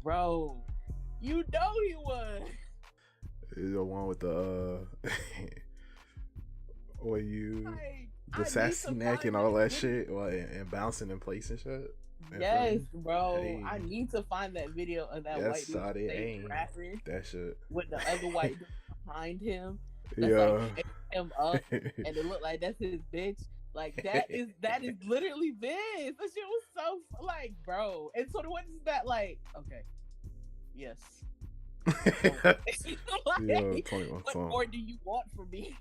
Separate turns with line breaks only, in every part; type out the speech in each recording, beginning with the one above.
Bro, you know he was.
The one with the or you
Like,
the
I need
sassy
to
neck and
find
all
that
that
video.
shit, and bouncing in place and shit. And feel
Yes,
me?
bro. I
Hey,
need to find that video of that
yes,
white dude
Saudi
stage
aim
rapping
that shit.
with the other white dude behind him that's like
Yeah.
hyping him up, and it looked like that's his bitch. Like that is literally this. That shit was so like, bro. And so what is that like? Okay, yes. So,
Yeah,
like,
21
what
tone.
more do you want from me?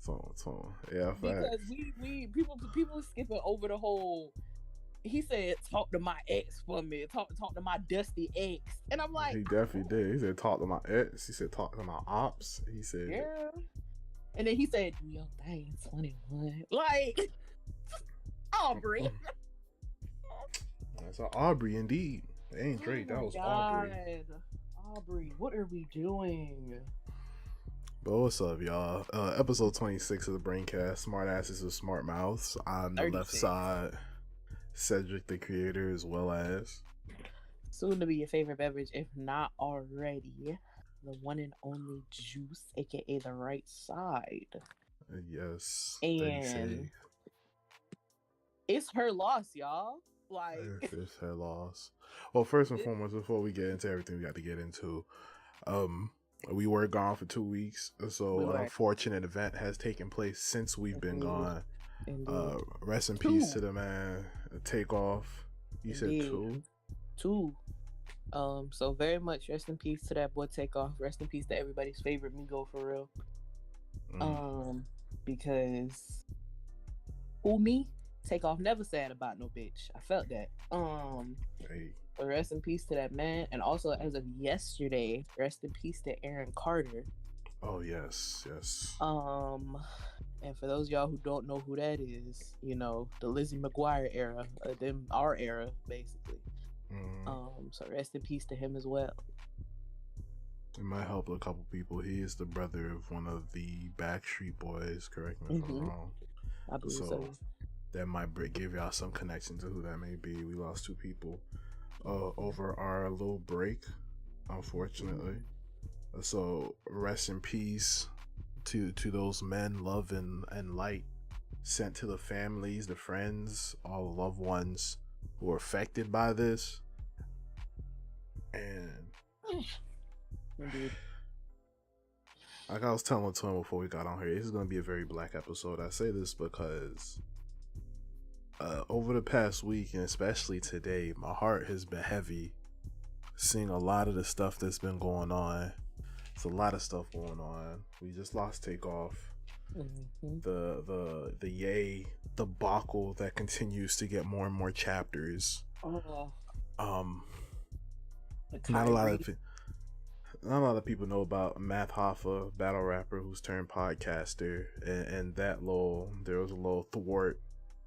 Tone. Yeah,
Because
facts.
we people skipping over the whole. He said, "Talk to my ex for me. Talk to my dusty ex," and I'm like,
He definitely
oh,
did. He said, talk to my ex. He said, talk to my ops. He said,
yeah. And then he said, "Do your thing, 21." Like, Aubrey.
that's Aubrey indeed. It ain't
Oh
Drake. That
my
was Aubrey.
god, Aubrey, what are we doing?
But what's up, y'all? Episode 26 of the Braincast. Smart asses with smart mouths. On the left
36.
side, Cedric the creator, as well as
Soon to be your favorite beverage, if not already. The one and only Juice, aka the right side.
yes, they
And
say
it's her loss, y'all. Like,
it's her loss. Well, first and foremost, before we get into everything we got to get into, um, we were gone for 2 weeks, so
we
an
were
unfortunate event has taken place since we've been
indeed,
gone.
indeed,
Rest in peace
two,
to the man. Takeoff. You said
indeed,
two.
two. So very much rest in peace to that boy Takeoff. Rest in peace to everybody's favorite Migo for real. Because who me? Takeoff never sad about no bitch. I felt that.
Hey.
But rest in peace to that man. And also as of yesterday, rest in peace to Aaron Carter.
Oh yes.
And for those of y'all who don't know who that is, you know, the Lizzie McGuire era, our era, basically. So rest in peace to him as well.
It might help a couple people. He is the brother of one of the Backstreet Boys. Correct me if I'm wrong.
I believe so.
That might give y'all some connection to who that may be. We lost two people over our little break, unfortunately. So rest in peace to those men, love and light sent to the families, the friends, all the loved ones who are affected by this. And
Indeed.
like I was telling Twin before we got on here, this is going to be a very black episode. I say this because over the past week, and especially today, my heart has been heavy seeing a lot of the stuff that's been going on. It's a lot of stuff going on. We just lost Takeoff. The Ye debacle that continues to get more and more chapters. Not a lot of people know about Math Hoffa, battle rapper who's turned podcaster, and that there was a little thwart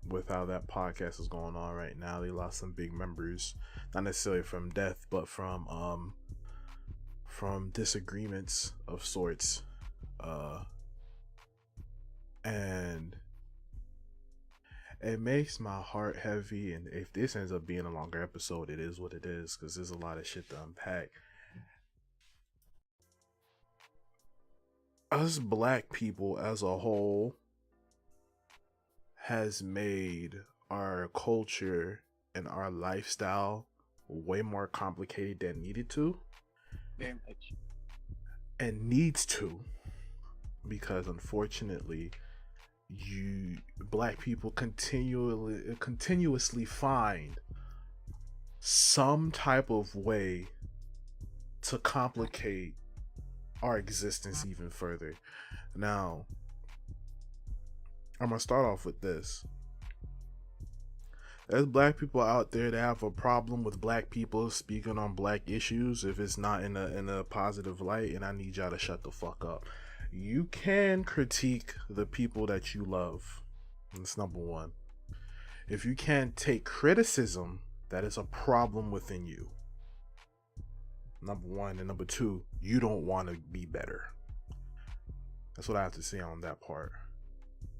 with how that podcast is going on right now. They lost some big members, not necessarily from death, but from disagreements of sorts, and it makes my heart heavy. And if this ends up being a longer episode, it is what it is, because there's a lot of shit to unpack. Us black people as a whole has made our culture and our lifestyle way more complicated than it needed to.
Very much.
And needs to, because unfortunately black people continuously find some type of way to complicate our existence even further. Now, I'm gonna start off with this. There's black people out there that have a problem with black people speaking on black issues if it's not in a positive light, and I need y'all to shut the fuck up. You can critique the people that you love. That's number one. If you can't take criticism, that is a problem within you. Number one. And number two, you don't want to be better. That's what I have to say on that part.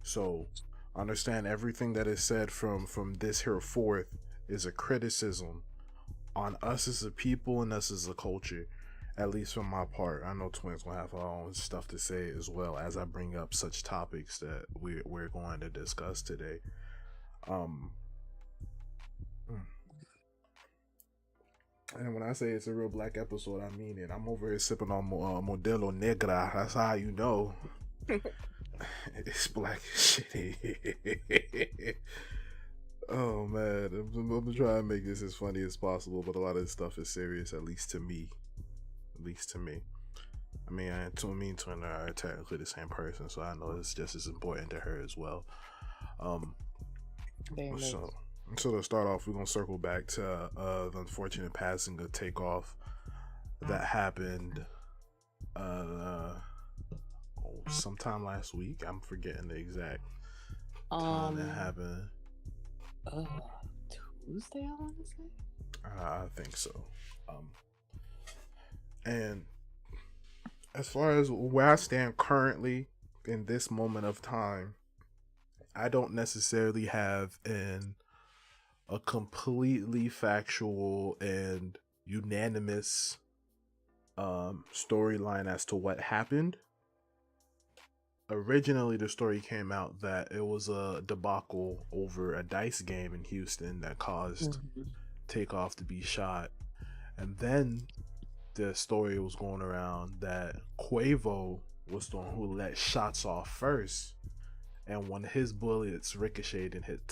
So understand everything that is said from this here forth is a criticism on us as a people and us as a culture. At least from my part, I know Twins gonna have her own stuff to say as well as I bring up such topics that we're going to discuss today. Um, and when I say it's a real black episode, I mean it. I'm over here sipping on Modelo Negra. That's how you know it's black as shit. Oh man, I'm trying to make this as funny as possible, but a lot of this stuff is serious, at least to me. At least to me. I mean, to me and Twin are technically the same person, so I know it's just as important to her as well. So to start off, we're gonna circle back to the unfortunate passing of Takeoff that happened sometime last week. I'm forgetting the exact time that happened.
Tuesday, I want to say.
I think so. And as far as where I stand currently in this moment of time, I don't necessarily have a completely factual and unanimous storyline as to what happened. Originally, the story came out that it was a debacle over a dice game in Houston that caused Takeoff to be shot. And then the story was going around that Quavo was the one who let shots off first. And when his bullets ricocheted and hit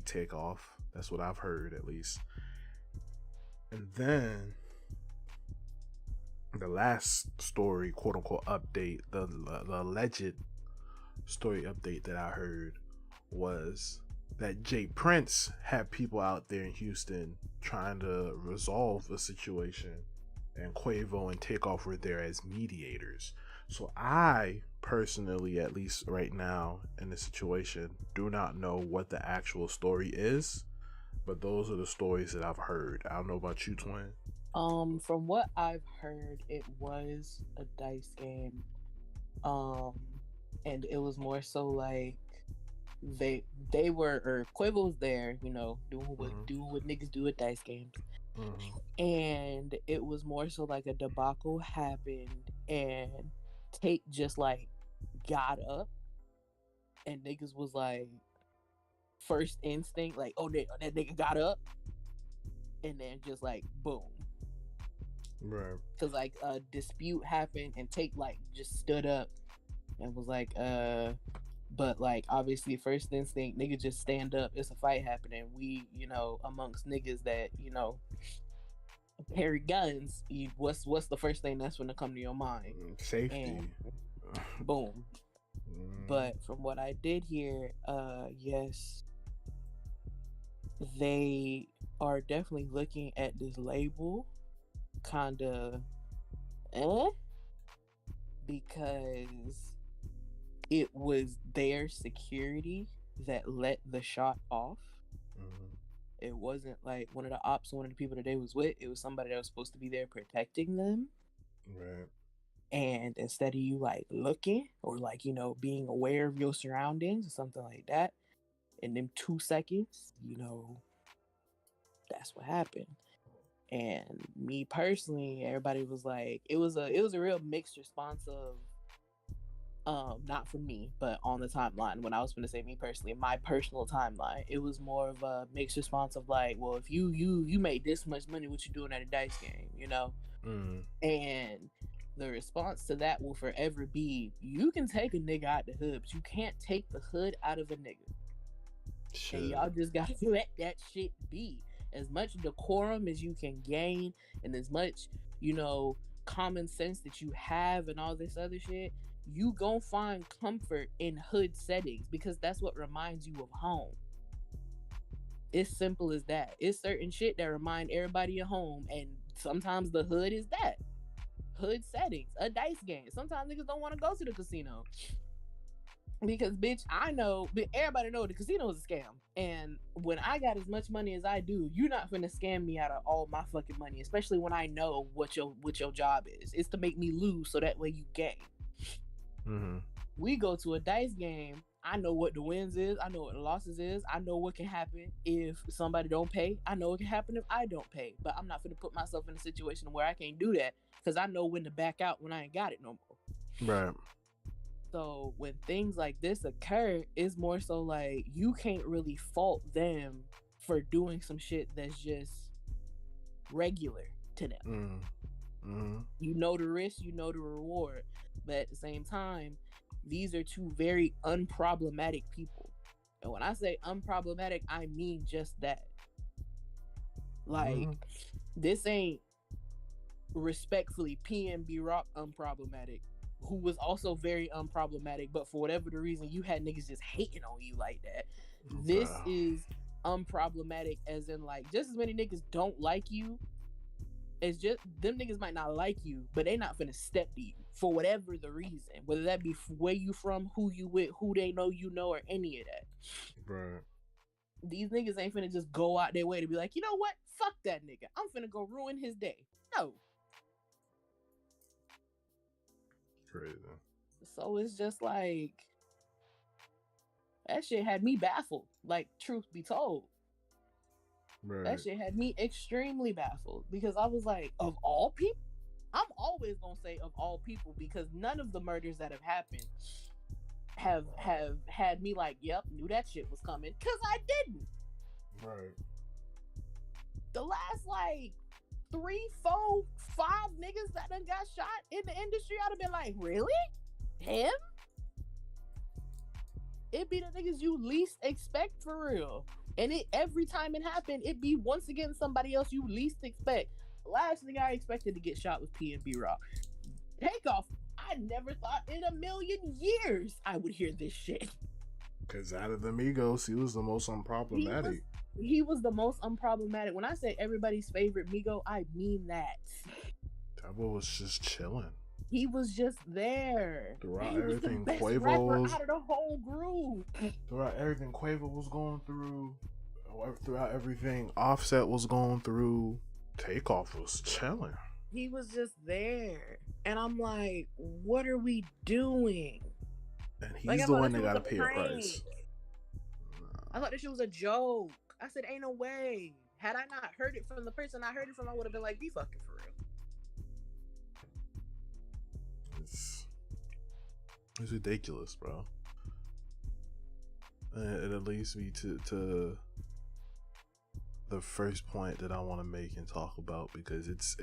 Takeoff. That's what I've heard, at least. And then the last story, quote unquote, update, the alleged story update that I heard was that Jay Prince had people out there in Houston trying to resolve a situation, and Quavo and Takeoff were there as mediators. So I personally, at least right now in the situation, do not know what the actual story is, but those are the stories that I've heard. I don't know about you, Twin.
From what I've heard, it was a dice game. And it was more so like they were, or Quavo was there, you know, doing what niggas do at dice games. And it was more so like a debacle happened, and Tate just like got up, and niggas was like, first instinct, like, oh, that nigga got up, and then just like boom.
Right.
Because like a dispute happened, and Tate like just stood up and was like, but like obviously first instinct, nigga just stand up, it's a fight happening. We, you know, amongst niggas that, you know, carry guns, what's the first thing that's gonna come to your mind?
Safety.
And boom. But from what I did hear, yes, they are definitely looking at this label kinda because it was their security that let the shot off. It wasn't like one of the ops, one of the people that they was with. It was somebody that was supposed to be there protecting them.
Right.
And instead of you like looking or like, you know, being aware of your surroundings or something like that, in them 2 seconds, you know, that's what happened. And me personally, everybody was like, it was a real mixed response of not for me, but on the timeline. When I was going to say me personally, my personal timeline, it was more of a mixed response of like, well, if you made this much money, what you doing at a dice game, you know? And the response to that will forever be, you can take a nigga out the hood, but you can't take the hood out of a nigga. Shit. And y'all just gotta let that shit be. As much decorum as you can gain, and as much, you know, common sense that you have and all this other shit, you gon' find comfort in hood settings because that's what reminds you of home. It's simple as that. It's certain shit that remind everybody of home, and sometimes the hood is that. Hood settings, a dice game. Sometimes niggas don't want to go to the casino because, bitch, I know, but everybody know the casino is a scam. And when I got as much money as I do, you're not finna scam me out of all my fucking money, especially when I know what your job is. It's to make me lose so that way you gain. We go to a dice game, I know what the wins is. I know what the losses is. I know what can happen if somebody don't pay. I know what can happen if I don't pay. But I'm not going to put myself in a situation where I can't do that because I know when to back out when I ain't got it no more.
Right.
So when things like this occur, it's more so like you can't really fault them for doing some shit that's just regular to them. You know the risk, you know the reward, but at the same time, these are two very unproblematic people. And when I say unproblematic, I mean just that. Like, this ain't respectfully PNB Rock unproblematic, who was also very unproblematic, but for whatever the reason, you had niggas just hating on you like that. This is unproblematic, as in, like, just as many niggas don't like you. It's just them niggas might not like you, but they not finna step to you for whatever the reason, whether that be where you from, who you with, who they know you know, or any of that.
Right.
These niggas ain't finna just go out their way to be like, you know what? Fuck that nigga. I'm finna go ruin his day. No.
Crazy.
So it's just like, that shit had me baffled. Like, truth be told.
Right.
That shit had me extremely baffled because I was like, of all people? I'm always gonna say of all people because none of the murders that have happened have had me like, yep, knew that shit was coming, because I didn't.
Right.
The last like 3, 4, 5 niggas that done got shot in the industry, I'd have been like, really? Him? It be the niggas you least expect for real. And it every time it happened, it be once again somebody else you least expect. The last nigga I expected to get shot was PNB Rock. Takeoff, I never thought in a million years I would hear this shit.
Because out of the Migos, he was the most unproblematic.
He was the most unproblematic. When I say everybody's favorite Migo, I mean that.
That boy was just chilling.
He was just there.
Throughout
he was
everything
the best
Quavo
rapper
was
out of the whole group.
Throughout everything Quavo was going through, throughout everything Offset was going through, Takeoff was chilling.
He was just there. And I'm like, what are we doing?
And he's the one that gotta pay a price.
I thought this shit was a joke. I said, ain't no way. Had I not heard it from the person I heard it from, I would have been like, be fucking for real.
It's ridiculous, bro. And it leads me to the first point that I want to make and talk about, because it's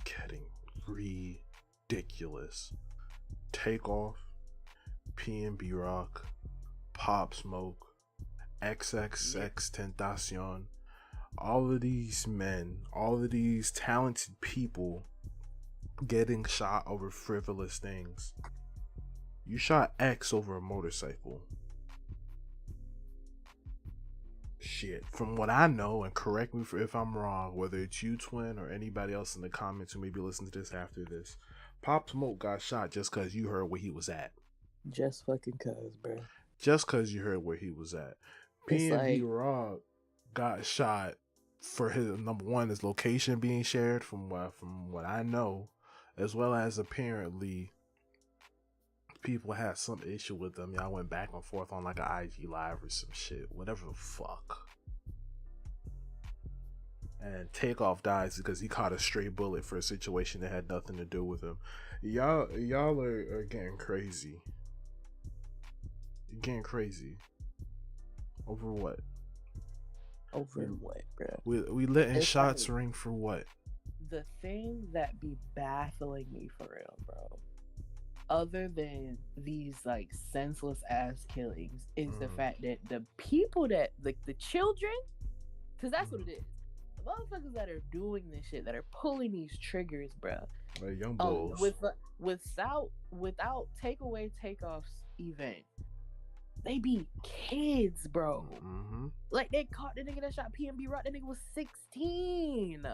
getting ridiculous. Takeoff, PNB Rock, Pop Smoke, XXX Tentacion, all of these men, all of these talented people getting shot over frivolous things. You shot X over a motorcycle. Shit, from what I know, and correct me if I'm wrong, whether it's you, Twin, or anybody else in the comments who maybe listen to this after this, Pop Smoke got shot just because you heard where he was at.
Just fucking cuz, bro.
Just because you heard where he was at. PNB Rock got shot for his, number one, his location being shared, from what I know, as well as apparently people had some issue with them. Y'all went back and forth on like an IG live or some shit, whatever the fuck. And Takeoff dies because he caught a stray bullet for a situation that had nothing to do with him. Y'all are getting crazy. You're getting crazy. Over what?
Over what, bro?
We letting shots ring for what?
The thing that be baffling me for real, bro, other than these like senseless ass killings, is the fact that the people that the children, because that's what it is, the motherfuckers that are doing this shit, that are pulling these triggers, bro,
like young bulls,
without Takeoff's event, they be kids, bro. Like, they caught the nigga that shot PNB Rock. That nigga was 16.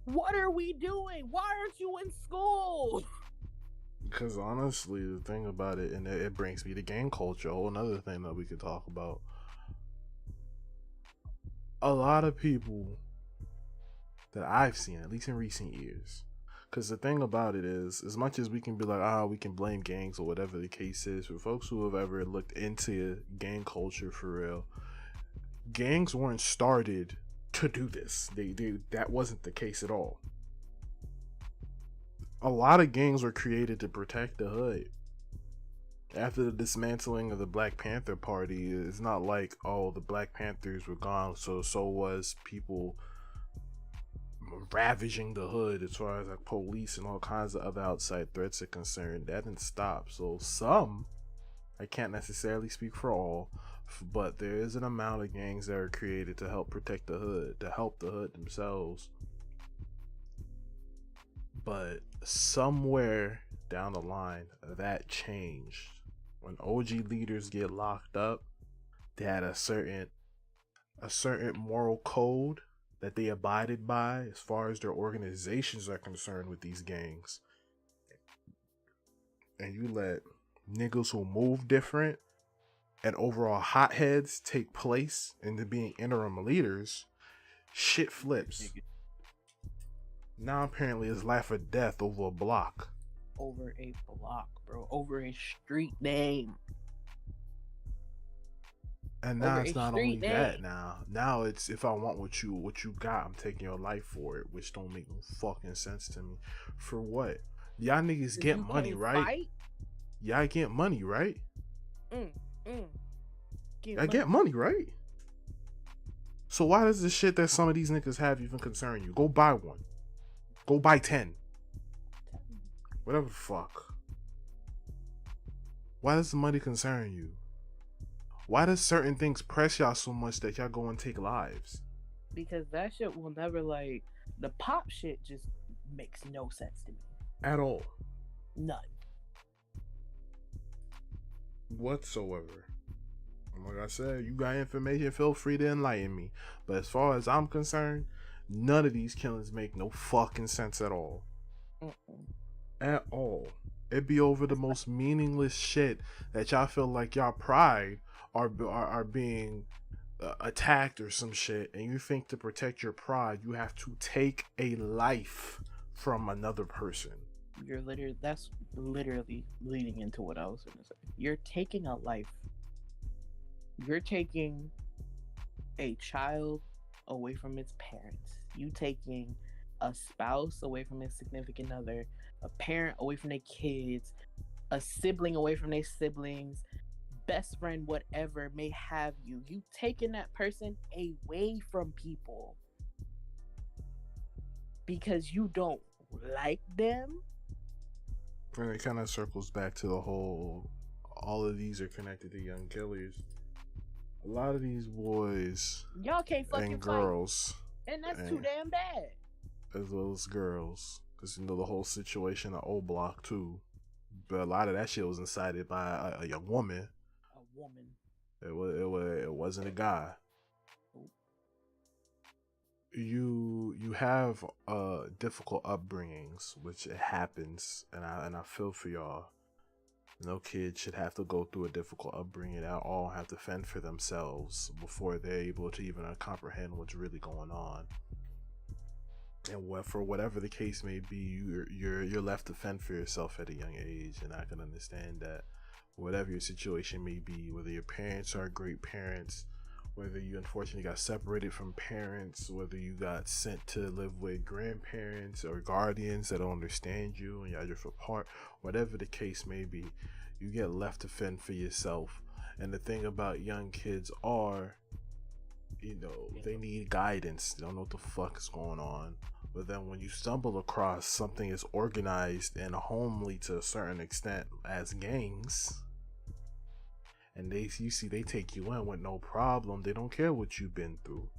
What are we doing? Why aren't you in school?
Because honestly, the thing about it, and it brings me to gang culture, a whole another thing that we could talk about. A lot of people that I've seen, at least in recent years, Because the thing about it is, as much as we can be like, we can blame gangs or whatever the case is, for folks who have ever looked into gang culture for real, gangs weren't started to do this. They that wasn't the case at all. A lot of gangs were created to protect the hood. After the dismantling of the Black Panther Party, it's not like, oh, the Black Panthers were gone, so was people ravaging the hood as far as like police and all kinds of other outside threats are concerned. That didn't stop. So some, I can't necessarily speak for all, but there is an amount of gangs that are created to help protect the hood, to help the hood themselves. But somewhere down the line, that changed. When OG leaders get locked up, they had a certain moral code that they abided by as far as their organizations are concerned with these gangs. And you let niggas who move different and overall hotheads take place into being interim leaders, shit flips. Now apparently it's life or death over a block.
Over a block, bro. Over a street name.
And now it's not only that. Now it's, if I want what you got, I'm taking your life for it, which don't make no fucking sense to me. For what? Y'all niggas get money, right? Fight? Y'all get money, right? I get money, right? So why does the shit that some of these niggas have even concern you? Go buy one. Go buy 10. Whatever the fuck. Why does the money concern you? Why does certain things press y'all so much that y'all go and take lives?
Because that shit will never, like, the pop shit just makes no sense to me.
At all.
None.
Whatsoever. Like I said, you got information, feel free to enlighten me. But as far as I'm concerned, none of these killings make no fucking sense at all. At all. It be over the most meaningless shit that y'all feel like y'all pride are being attacked or some shit, and you think to protect your pride you have to take a life from another person.
That's literally leading into what I was gonna say. You're taking a life. You're taking a child away from its parents. You taking a spouse away from his significant other, a parent away from their kids, a sibling away from their siblings, best friend, whatever may have you. You taking that person away from people because you don't like them.
And it kind of circles back to the whole, all of these are connected to young killers. A lot of these boys,
y'all can't fucking
and girls,
fight. And that's too damn bad.
As well as girls, because you know the whole situation of O Block too. But a lot of that shit was incited by a young woman.
A woman.
It wasn't a guy. You have difficult upbringings, which it happens, and I feel for y'all. No kid should have to go through a difficult upbringing. They all have to fend for themselves before they're able to even comprehend what's really going on. And for whatever the case may be, you're left to fend for yourself at a young age, and I can understand that. Whatever your situation may be, whether your parents are great parents, whether you unfortunately got separated from parents, whether you got sent to live with grandparents or guardians that don't understand you and y'all drift apart, whatever the case may be, you get left to fend for yourself. And the thing about young kids are, they need guidance. They don't know what the fuck is going on. But then when you stumble across something as organized and homely to a certain extent as gangs, and they take you in with no problem. They don't care what you've been through.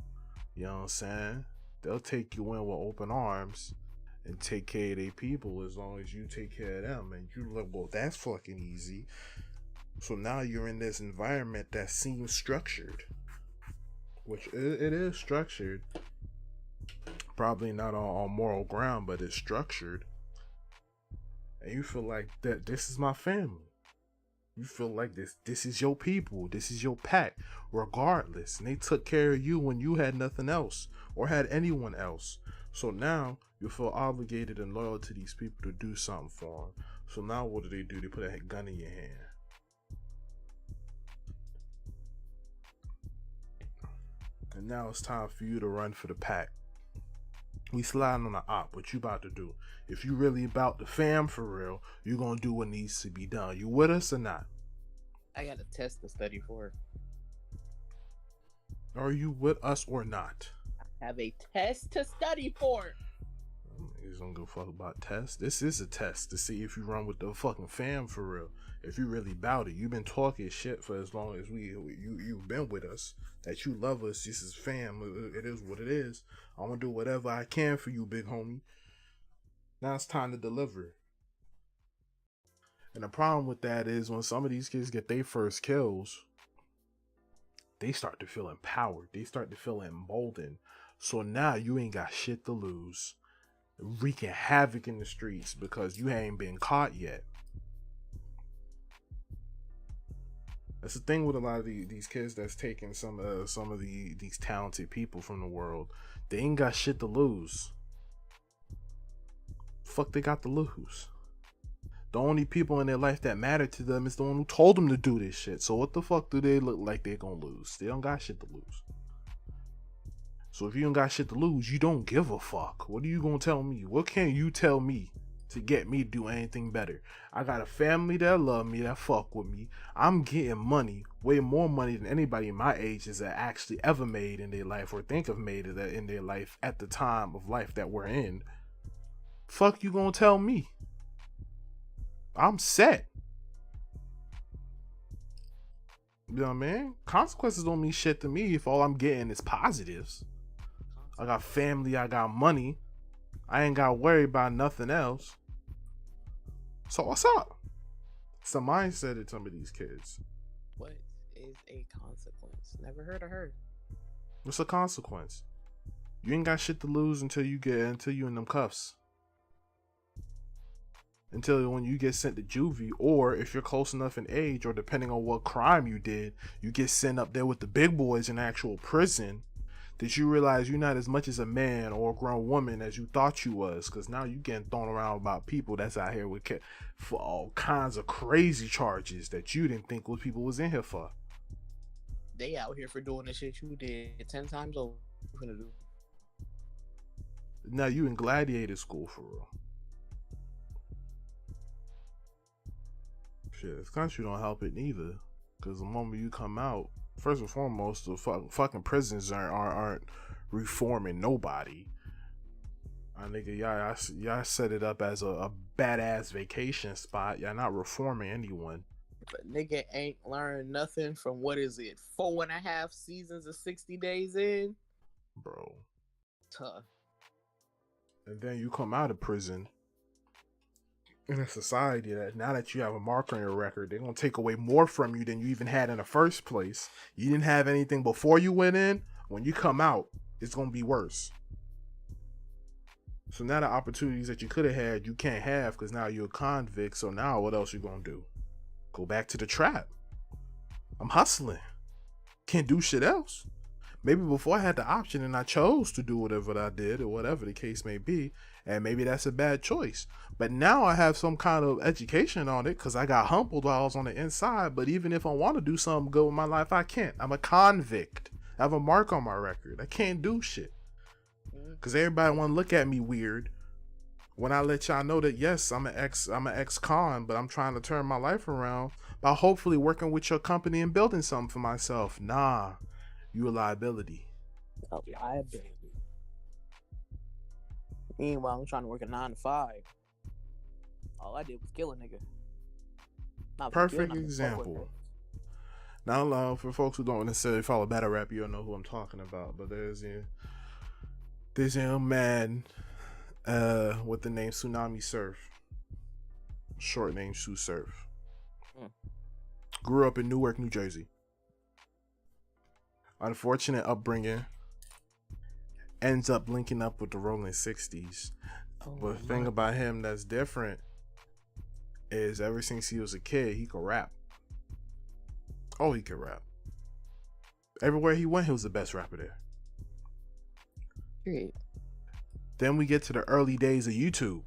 You know what I'm saying? They'll take you in with open arms and take care of their people as long as you take care of them. And you're like, well, that's fucking easy. So now you're in this environment that seems structured, which it is structured. Probably not on moral ground, but it's structured. And you feel like that this is my family. You feel like this is your people, this is your pack, regardless. And they took care of you when you had nothing else or had anyone else. So now you feel obligated and loyal to these people to do something for them. So now what do? They put a gun in your hand. And now it's time for you to run for the pack. We sliding on the op. What you about to do? If you really about the fam for real, you gonna do what needs to be done. You with us or not?
I got a test to study for.
Are you with us or not?
I have a test to study for.
Niggas don't give a fuck about tests. This is a test to see if you run with the fucking fam for real. If you really bout it. You've been talking shit for as long as you've been with us. That you love us. This is fam. It is what it is. I'm gonna do whatever I can for you, big homie. Now it's time to deliver. And the problem with that is when some of these kids get their first kills, they start to feel empowered. They start to feel emboldened. So now you ain't got shit to lose. Wreaking havoc in the streets because you ain't been caught yet. That's the thing with a lot of these kids that's taking some of these talented people from the world. They ain't got shit to lose. Fuck, they got to lose. The only people in their life that matter to them is the one who told them to do this shit. So what the fuck do they look like they're gonna lose? They don't got shit to lose. So if you don't got shit to lose, you don't give a fuck. What are you gonna tell me? What can you tell me to get me to do anything better? I got a family that love me, that fuck with me. I'm getting money, way more money than anybody my age has actually ever made in their life or think of made it in their life at the time of life that we're in. Fuck you gonna tell me? I'm set. You know what I mean? Consequences don't mean shit to me if all I'm getting is positives. I got family, I got money. I ain't got to worry about nothing else. So what's up? It's the mindset of some of these kids.
What is a consequence? Never heard of her.
What's a consequence? You ain't got shit to lose until you in them cuffs. Until when you get sent to juvie, or if you're close enough in age, or depending on what crime you did, you get sent up there with the big boys in actual prison, that you realize you're not as much as a man or a grown woman as you thought you was, because now you getting thrown around about people that's out here with for all kinds of crazy charges that you didn't think people was in here for.
They out here for doing the shit you did 10 times over.
Now you in gladiator school for real. Shit, this country don't help it neither. Because the moment you come out, first and foremost, the fucking prisons aren't reforming nobody. Nigga, y'all set it up as a badass vacation spot. Y'all not reforming anyone.
But nigga ain't learned nothing from, what is it, 4.5 seasons of 60 days in?
Bro.
Tough.
And then you come out of prison in a society that now that you have a mark on your record, they're gonna take away more from you than you even had in the first place. You didn't have anything before you went in. When you come out, it's gonna be worse. So now the opportunities that you could have had, you can't have because now you're a convict. So now what else you gonna do? Go back to the trap. I'm hustling. Can't do shit else. Maybe before I had the option and I chose to do whatever I did or whatever the case may be, and maybe that's a bad choice. But now I have some kind of education on it because I got humbled while I was on the inside. But even if I want to do something good with my life, I can't. I'm a convict. I have a mark on my record. I can't do shit. Because everybody want to look at me weird when I let y'all know that, yes, I'm an ex-con, but I'm trying to turn my life around by hopefully working with your company and building something for myself. Nah. You a liability.
A liability. Meanwhile, I'm trying to work a 9 to 5. All I did was kill a nigga.
Perfect example. Now, for folks who don't necessarily follow battle rap, you don't know who I'm talking about. But there's a young man with the name Tsunami Surf. Short name Sue Surf. Grew up in Newark, New Jersey. Unfortunate upbringing. Ends up linking up with the Rolling 60s. But the thing about him that's different is ever since he was a kid, he could rap. Oh, he could rap. Everywhere he went, he was the best rapper there.
Period.
Then we get to the early days of YouTube.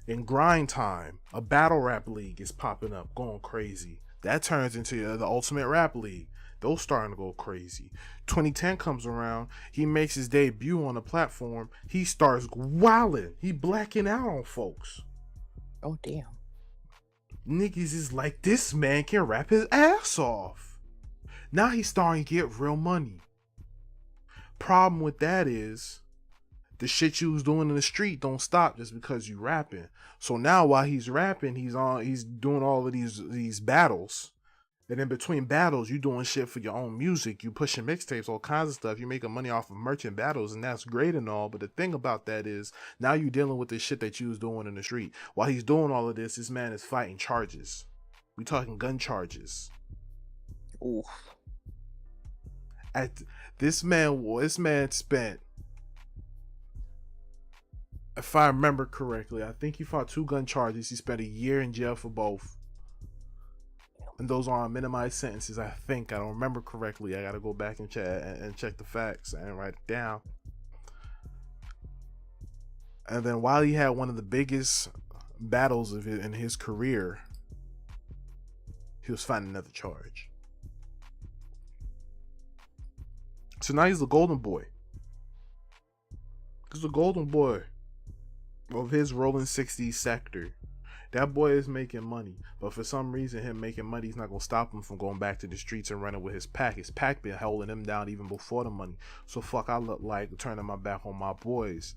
In grind time, a battle rap league is popping up, going crazy. That turns into the Ultimate Rap League. Those starting to go crazy. 2010 comes around. He makes his debut on the platform. He starts wilding. He blacking out on folks.
Oh, damn.
Niggas is like, this man can rap his ass off. Now he's starting to get real money. Problem with that is, the shit you was doing in the street don't stop just because you rapping. So now while he's rapping, he's doing all of these battles. And in between battles, you doing shit for your own music. You pushing mixtapes, all kinds of stuff. You making money off of merchant battles, and that's great and all. But the thing about that is, now you dealing with the shit that you was doing in the street. While he's doing all of this man is fighting charges. We talking gun charges.
Oof.
This man spent, if I remember correctly, I think he fought 2 gun charges. He spent a year in jail for both. And those are minimized sentences, I think. I don't remember correctly. I gotta go back and check the facts and write it down. And then while he had one of the biggest battles in his career, he was fighting another charge. So now he's the golden boy. He's the golden boy of his rolling 60s sector. That boy is making money, but for some reason, him making money is not gonna stop him from going back to the streets and running with his pack. His pack been holding him down even before the money. So fuck, I look like turning my back on my boys.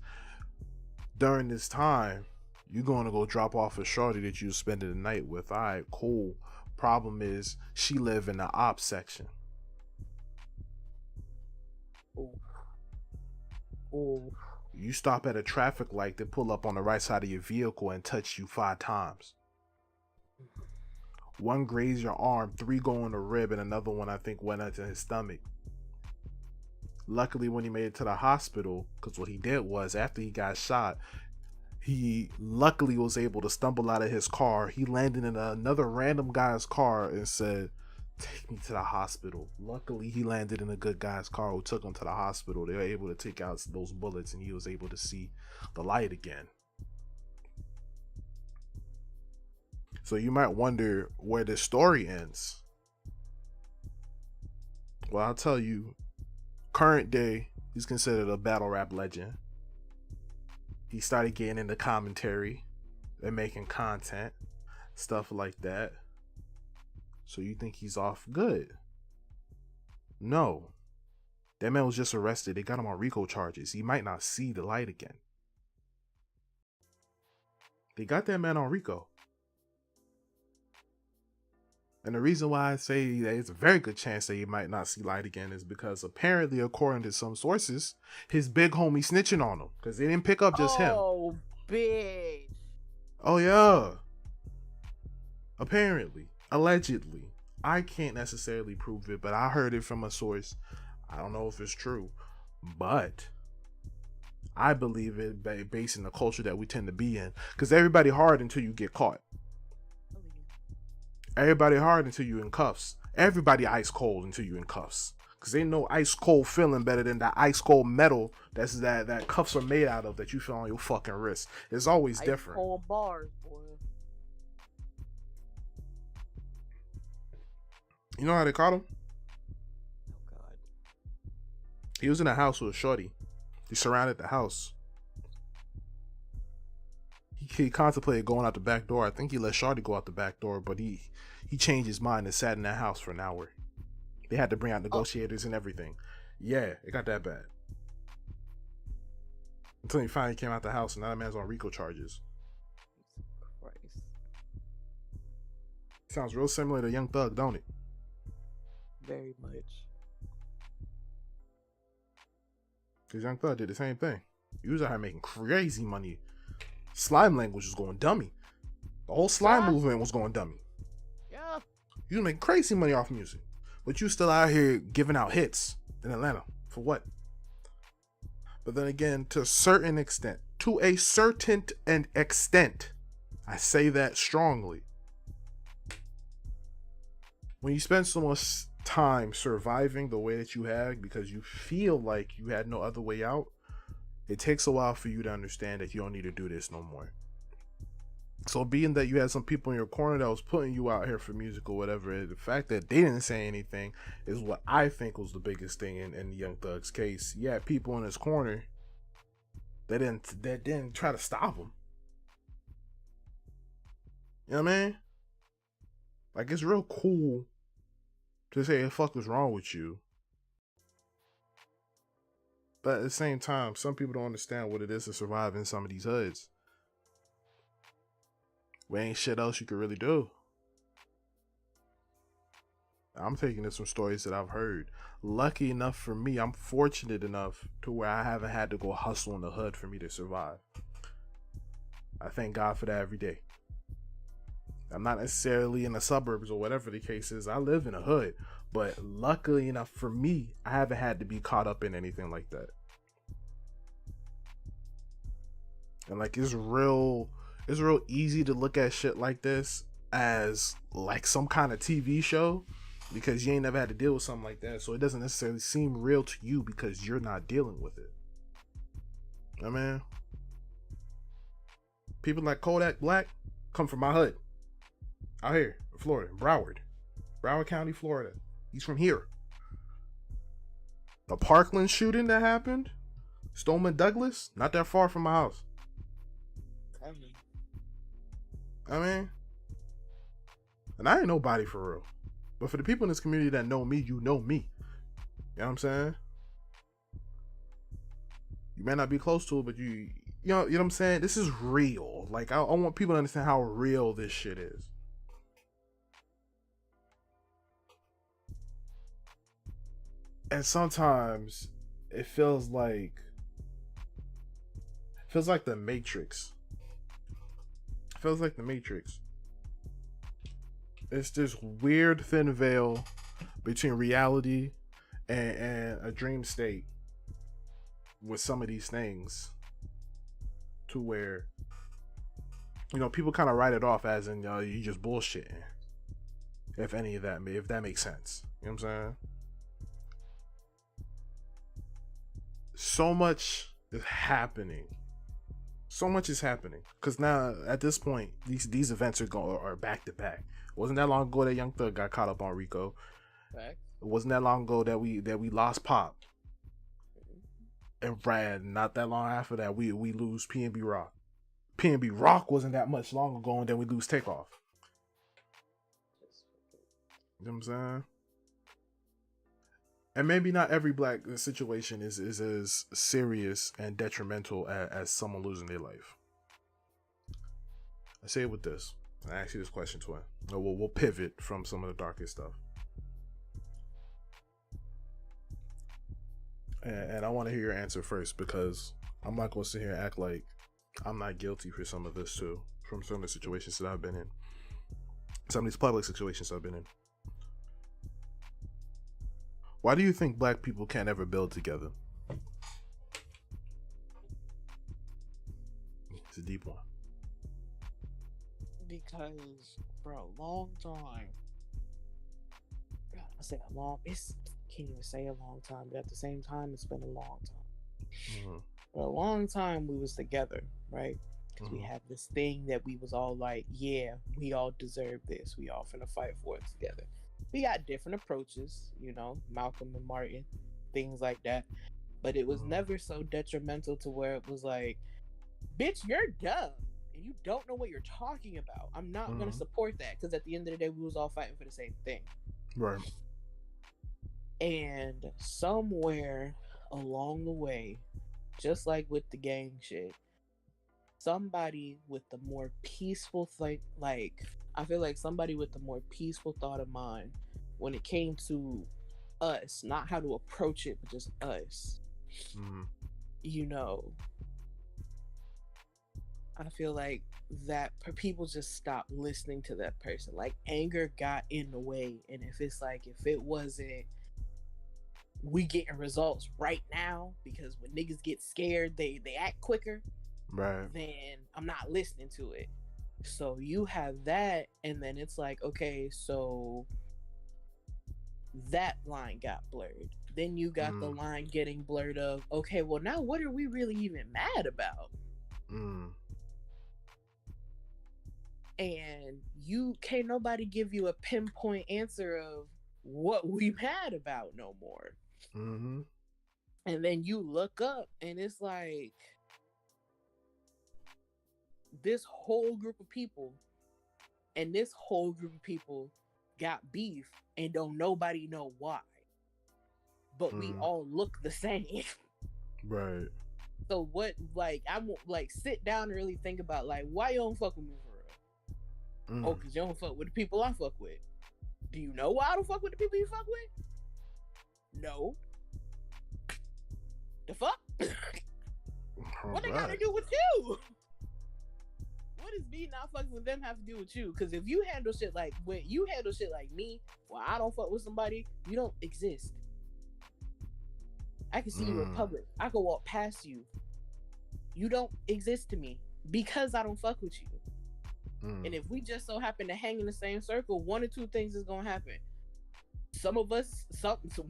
During this time, you're gonna go drop off a shorty that you was spending the night with. All right, cool. Problem is, she live in the ops section.
Oh.
You stop at a traffic light, they pull up on the right side of your vehicle and touch you 5 times. 1 graze your arm, 3 go in the rib, and another one I think went into his stomach. Luckily, when he made it to the hospital, because what he did was, after he got shot, he luckily was able to stumble out of his car. He landed in another random guy's car and said, "Take me to the hospital." Luckily, he landed in a good guy's car who took him to the hospital. They were able to take out those bullets and he was able to see the light again. So you might wonder where this story ends. Well, I'll tell you, current day, he's considered a battle rap legend. He started getting into commentary and making content, stuff like that. So you think he's off good? No. That man was just arrested. They got him on RICO charges. He might not see the light again. They got that man on RICO. And the reason why I say that it's a very good chance that he might not see light again is because apparently, according to some sources, his big homie snitching on him. Because they didn't pick up just him.
Oh, bitch.
Oh, yeah. Apparently. Allegedly. I can't necessarily prove it, but I heard it from a source. I don't know if it's true, but I believe it based in the culture that we tend to be in. Because everybody hard until you get caught. Everybody hard until you in cuffs. Everybody ice cold until you in cuffs. Because ain't no ice cold feeling better than that ice cold metal that cuffs are made out of that you feel on your fucking wrist. It's always different.
Ice cold bars, boy.
You know how they caught him?
Oh, God.
He was in a house with a shorty. He surrounded the house. He contemplated going out the back door. I think he let shorty go out the back door, but he changed his mind and sat in that house for an hour. They had to bring out negotiators and everything. Yeah, it got that bad. Until he finally came out the house and now that man's on RICO charges.
Christ.
Sounds real similar to Young Thug, don't it?
Very much.
Because Young Thug did the same thing. He was out here making crazy money. Slime language was going dummy. The whole slime movement was going dummy.
Yeah.
You was making crazy money off music. But you still out here giving out hits in Atlanta. For what? But then again, to a certain extent, I say that strongly. When you spend so much time surviving the way that you have because you feel like you had no other way out, It takes a while for you to understand that you don't need to do this no more. So being that you had some people in your corner that was putting you out here for music or whatever, the fact that they didn't say anything is what I think was the biggest thing in Young Thug's case. You had people in his corner that didn't try to stop him. You know what I mean? Like, it's real cool to say, the fuck is wrong with you? But at the same time, some people don't understand what it is to survive in some of these hoods. There ain't shit else you could really do. I'm taking this from stories that I've heard. Lucky enough for me, I'm fortunate enough to where I haven't had to go hustle in the hood for me to survive. I thank God for that every day. I'm not necessarily in the suburbs or whatever the case is. I live in a hood. But luckily enough for me, I haven't had to be caught up in anything like that. And like, it's real easy to look at shit like this as like some kind of TV show because you ain't never had to deal with something like that. So it doesn't necessarily seem real to you because you're not dealing with it. I mean, people like Kodak Black come from my hood. Out here in Florida, Broward County, Florida. He's from here. The Parkland shooting that happened, Stoneman Douglas, not that far from my house. I mean, and I ain't nobody for real. But for the people in this community that know me, you know me. You know what I'm saying? You may not be close to it, but you know what I'm saying? This is real. Like, I want people to understand how real this shit is. And sometimes it feels like the Matrix. It feels like the Matrix. It's this weird thin veil between reality and a dream state with some of these things, to where, you know, people kind of write it off as in, you just bullshitting. If that makes sense. You know what I'm saying? So much is happening. Because now, at this point, these events are back to back. It wasn't that long ago that Young Thug got caught up on Rico.
Fact.
It wasn't that long ago that we lost Pop. And Brad, not that long after that, we lose P&B Rock. P&B Rock wasn't that much long ago, and then we lose Takeoff. You know what I'm saying? And maybe not every black situation is as serious and detrimental as someone losing their life. I say it with this. I ask you this question, Twin. We'll pivot from some of the darkest stuff. And I want to hear your answer first, because I'm not going to sit here and act like I'm not guilty for some of this too, from some of the situations that I've been in. Some of these public situations I've been in. Why do you think black people can't ever build together? It's a deep one.
Because for a long time, I say can't even say a long time, but at the same time, it's been a long time.
Mm-hmm.
For a long time, we was together, right? Because we
Mm-hmm.
had this thing that we was all like, yeah, we all deserve this. We all finna fight for it together. We got different approaches, you know, Malcolm and Martin, things like that. But it was never so detrimental to where it was like, bitch, you're dumb and you don't know what you're talking about. I'm not gonna support that, because at the end of the day, we was all fighting for the same thing.
Right.
And somewhere along the way, just like with the gang shit, somebody with the more peaceful thing, like, I feel like somebody with the more peaceful thought of mind when it came to us, not how to approach it, but just us. You know, I feel like that people just stopped listening to that person. Like, anger got in the way, and if it wasn't we getting results right now, because when niggas get scared, they act quicker.
Right.
Then I'm not listening to it. So you have that, and then it's like, okay, so that line got blurred. Then you got the line getting blurred of, okay, well now what are we really even mad about? And you can't nobody give you a pinpoint answer of what we mad about no more. And then you look up and it's like this whole group of people, and this whole group of people got beef and don't nobody know why. But we all look the same.
Right.
So what, like, I won't like sit down and really think about like why you don't fuck with me for real. Oh, because you don't fuck with the people I fuck with. Do you know why I don't fuck with the people you fuck with? No. The fuck? What they gotta do with you? What does me not fucking with them have to do with you? Because if you handle shit like when you handle shit like me, well, I don't fuck with somebody, you don't exist. I can see you in public. I can walk past you. You don't exist to me because I don't fuck with you. And if we just so happen to hang in the same circle, one or two things is gonna happen.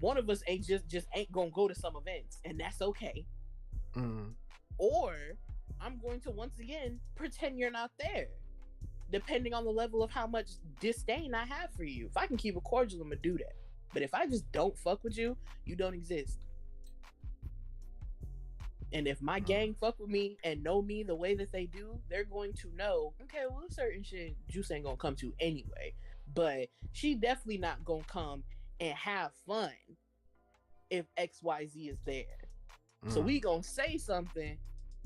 One of us ain't just ain't gonna go to some events, and that's okay. Or I'm going to once again pretend you're not there, depending on the level of how much disdain I have for you. If I can keep it cordial, I'm gonna do that. But if I just don't fuck with you, you don't exist. And if my gang fuck with me and know me the way that they do, they're going to know, okay, well, certain shit Juice ain't gonna come to anyway. But she definitely not gonna come and have fun if XYZ is there. So we gonna say something,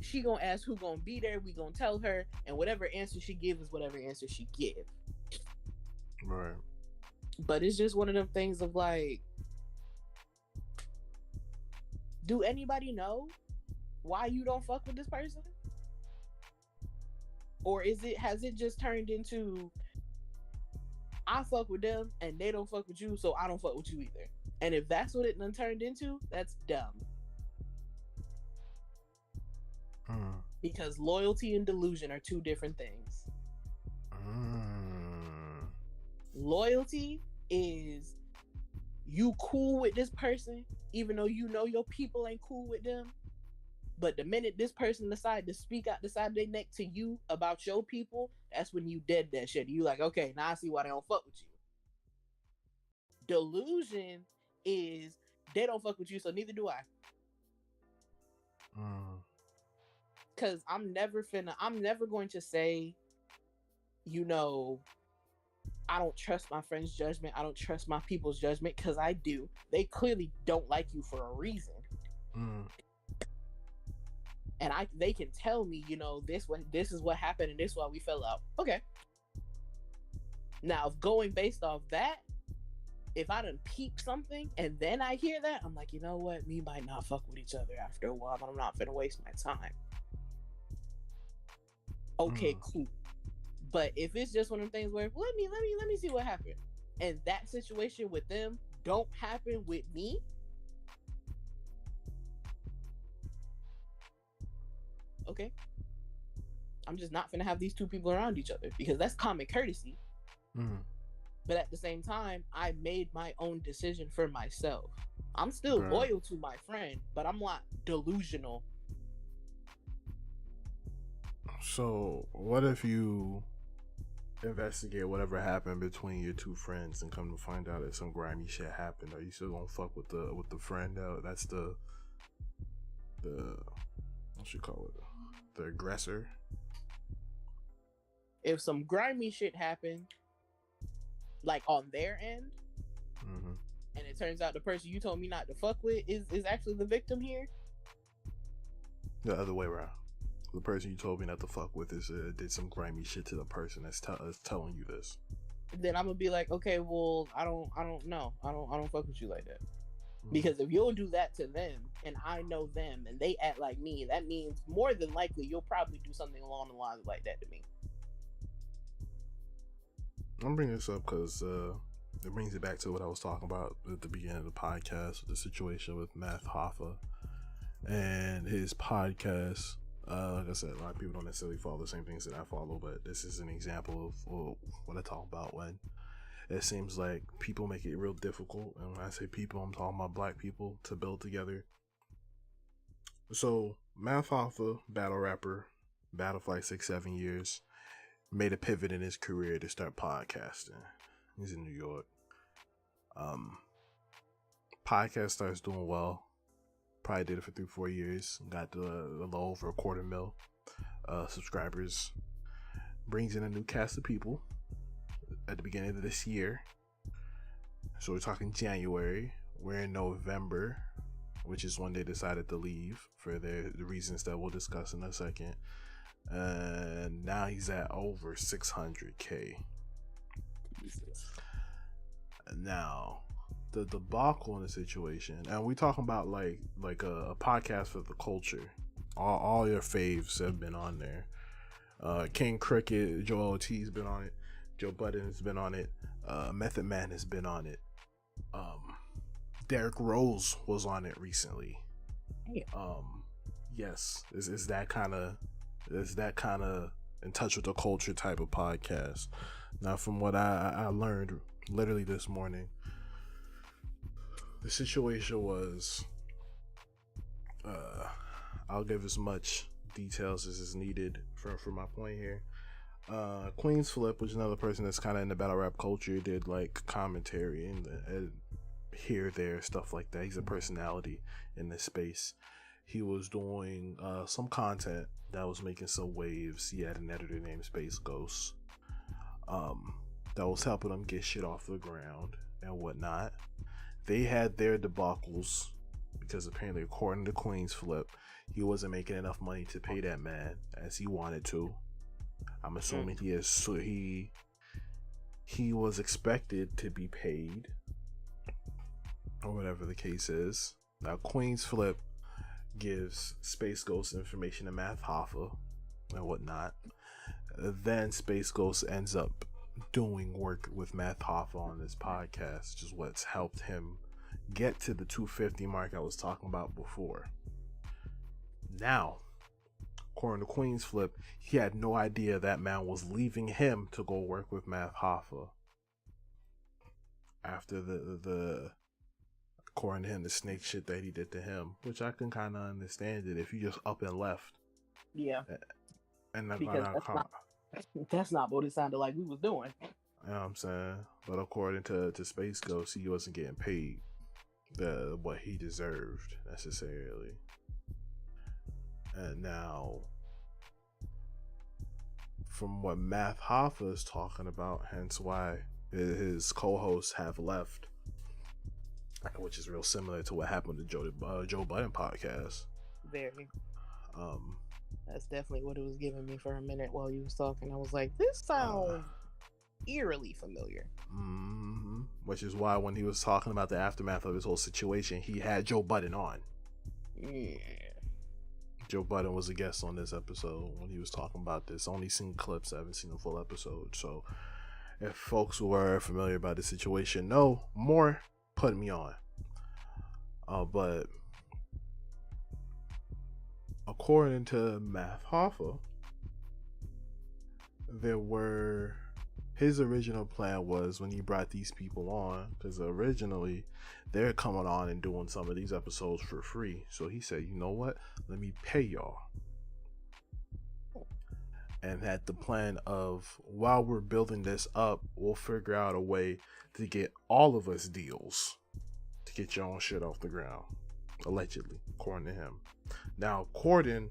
she gonna ask who gonna be there, we gonna tell her, and whatever answer she give is whatever answer she give.
Right.
But it's just one of them things of like, do anybody know why you don't fuck with this person? Or has it just turned into I fuck with them and they don't fuck with you, so I don't fuck with you either? And if that's what it done turned into, that's dumb. Because loyalty and delusion are two different things. Loyalty is you cool with this person, even though you know your people ain't cool with them. But the minute this person decide to speak out the side of their neck to you about your people, that's when you dead that shit. You like, okay, now I see why they don't fuck with you. Delusion is they don't fuck with you, so neither do I. Cause I'm never going to say, you know, I don't trust my friend's judgment. I don't trust my people's judgment, because I do. They clearly don't like you for a reason. And they can tell me, you know, this is what happened and this is why we fell out. Okay. Now, going based off that, if I done peep something and then I hear that, I'm like, you know what? We might not fuck with each other after a while, but I'm not finna waste my time. Okay, cool. But if it's just one of them things where let me see what happened, and that situation with them don't happen with me, okay, I'm just not gonna have these two people around each other, because that's common courtesy. But at the same time, I made my own decision for myself. I'm still loyal to my friend, but I'm not delusional.
So what if you investigate whatever happened between your two friends and come to find out that some grimy shit happened? Are you still gonna fuck with the friend? That's the what you call it, the aggressor.
If some grimy shit happened, like on their end, and it turns out the person you told me not to fuck with is actually the victim here,
the other way around. The person you told me not to fuck with did some grimy shit to the person that's telling you this.
Then I'm gonna be like, okay, well, I don't know. I don't fuck with you like that. Because if you'll do that to them and I know them and they act like me, that means more than likely you'll probably do something along the lines like that to me.
I'm bringing this up because it brings it back to what I was talking about at the beginning of the podcast, with the situation with Math Hoffa and his podcast. Like I said, a lot of people don't necessarily follow the same things that I follow, but this is an example of what I talk about when it seems like people make it real difficult. And when I say people, I'm talking about black people to build together. So Math Hoffa, battle rapper, battled for like 6-7 years, made a pivot in his career to start podcasting. He's in New York. Podcast starts doing well. Probably did it for 3-4 years. Got to a little over 250,000 subscribers. Brings in a new cast of people at the beginning of this year. So we're talking January. We're in November, which is when they decided to leave for the reasons that we'll discuss in a second. And now he's at over 600K.
Jesus.
Now, the debacle in the situation, and we talking about like a podcast for the culture. All your faves have been on there. King Cricket, Joel T's been on it. Joe Budden has been on it. Method Man has been on it. Derrick Rose was on it recently. Yes, is that kind of in touch with the culture type of podcast. Now, from what I learned literally this morning, the situation was, I'll give as much details as is needed for my point here. Queen's Flip, which is another person that's kind of in the battle rap culture, did like commentary and here, there, stuff like that. He's a personality in this space. He was doing some content that was making some waves. He had an editor named Space Ghost that was helping him get shit off the ground and whatnot. They had their debacles because apparently, according to Queen's Flip, he wasn't making enough money to pay that man as he wanted to. I'm assuming he was expected to be paid, or whatever the case is. Now, Queen's Flip gives Space Ghost information to Math Hoffa and whatnot. Then Space Ghost ends up doing work with Math Hoffa on this podcast, which is what's helped him get to the 250 mark I was talking about before. Now, according to Queen's Flip, he had no idea that man was leaving him to go work with Math Hoffa after the according to him, the snake shit that he did to him, which I can kind of understand it if you just up and left.
Yeah.
And
because that's not what it sounded like we was doing.
You know what I'm saying? But according to Space Ghost, he wasn't getting paid what he deserved necessarily. And now, from what Math Hoffa is talking about, hence why his co-hosts have left, which is real similar to what happened to Joe Budden podcast.
Very. That's definitely what it was giving me for a minute while you was talking. I was like, this sounds eerily familiar.
Mm-hmm. Which is why when he was talking about the aftermath of his whole situation, he had Joe Budden on.
Yeah.
Joe Budden was a guest on this episode when he was talking about this. Only seen clips, I haven't seen a full episode. So if folks who are familiar about the situation know more, put me on. But according to Math Hoffa, his original plan was when he brought these people on, because originally they're coming on and doing some of these episodes for free. So he said, you know what? Let me pay y'all. And had the plan of, while we're building this up, we'll figure out a way to get all of us deals to get your own shit off the ground. Allegedly, according to him. Now, according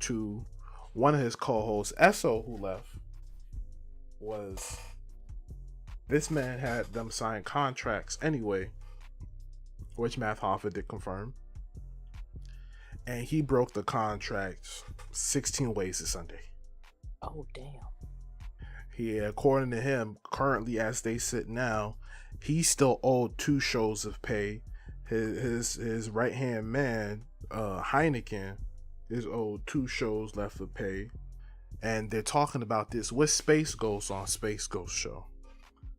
to one of his co-hosts, Esso, who left, was this man had them sign contracts anyway, which Math Hoffa did confirm. And he broke the contracts 16 ways to Sunday.
Oh, damn.
He, according to him, currently as they sit now, he still owed 2 shows of pay. His right hand man, Heineken, is owed 2 shows left of pay. And they're talking about this with Space Ghost on Space Ghost show.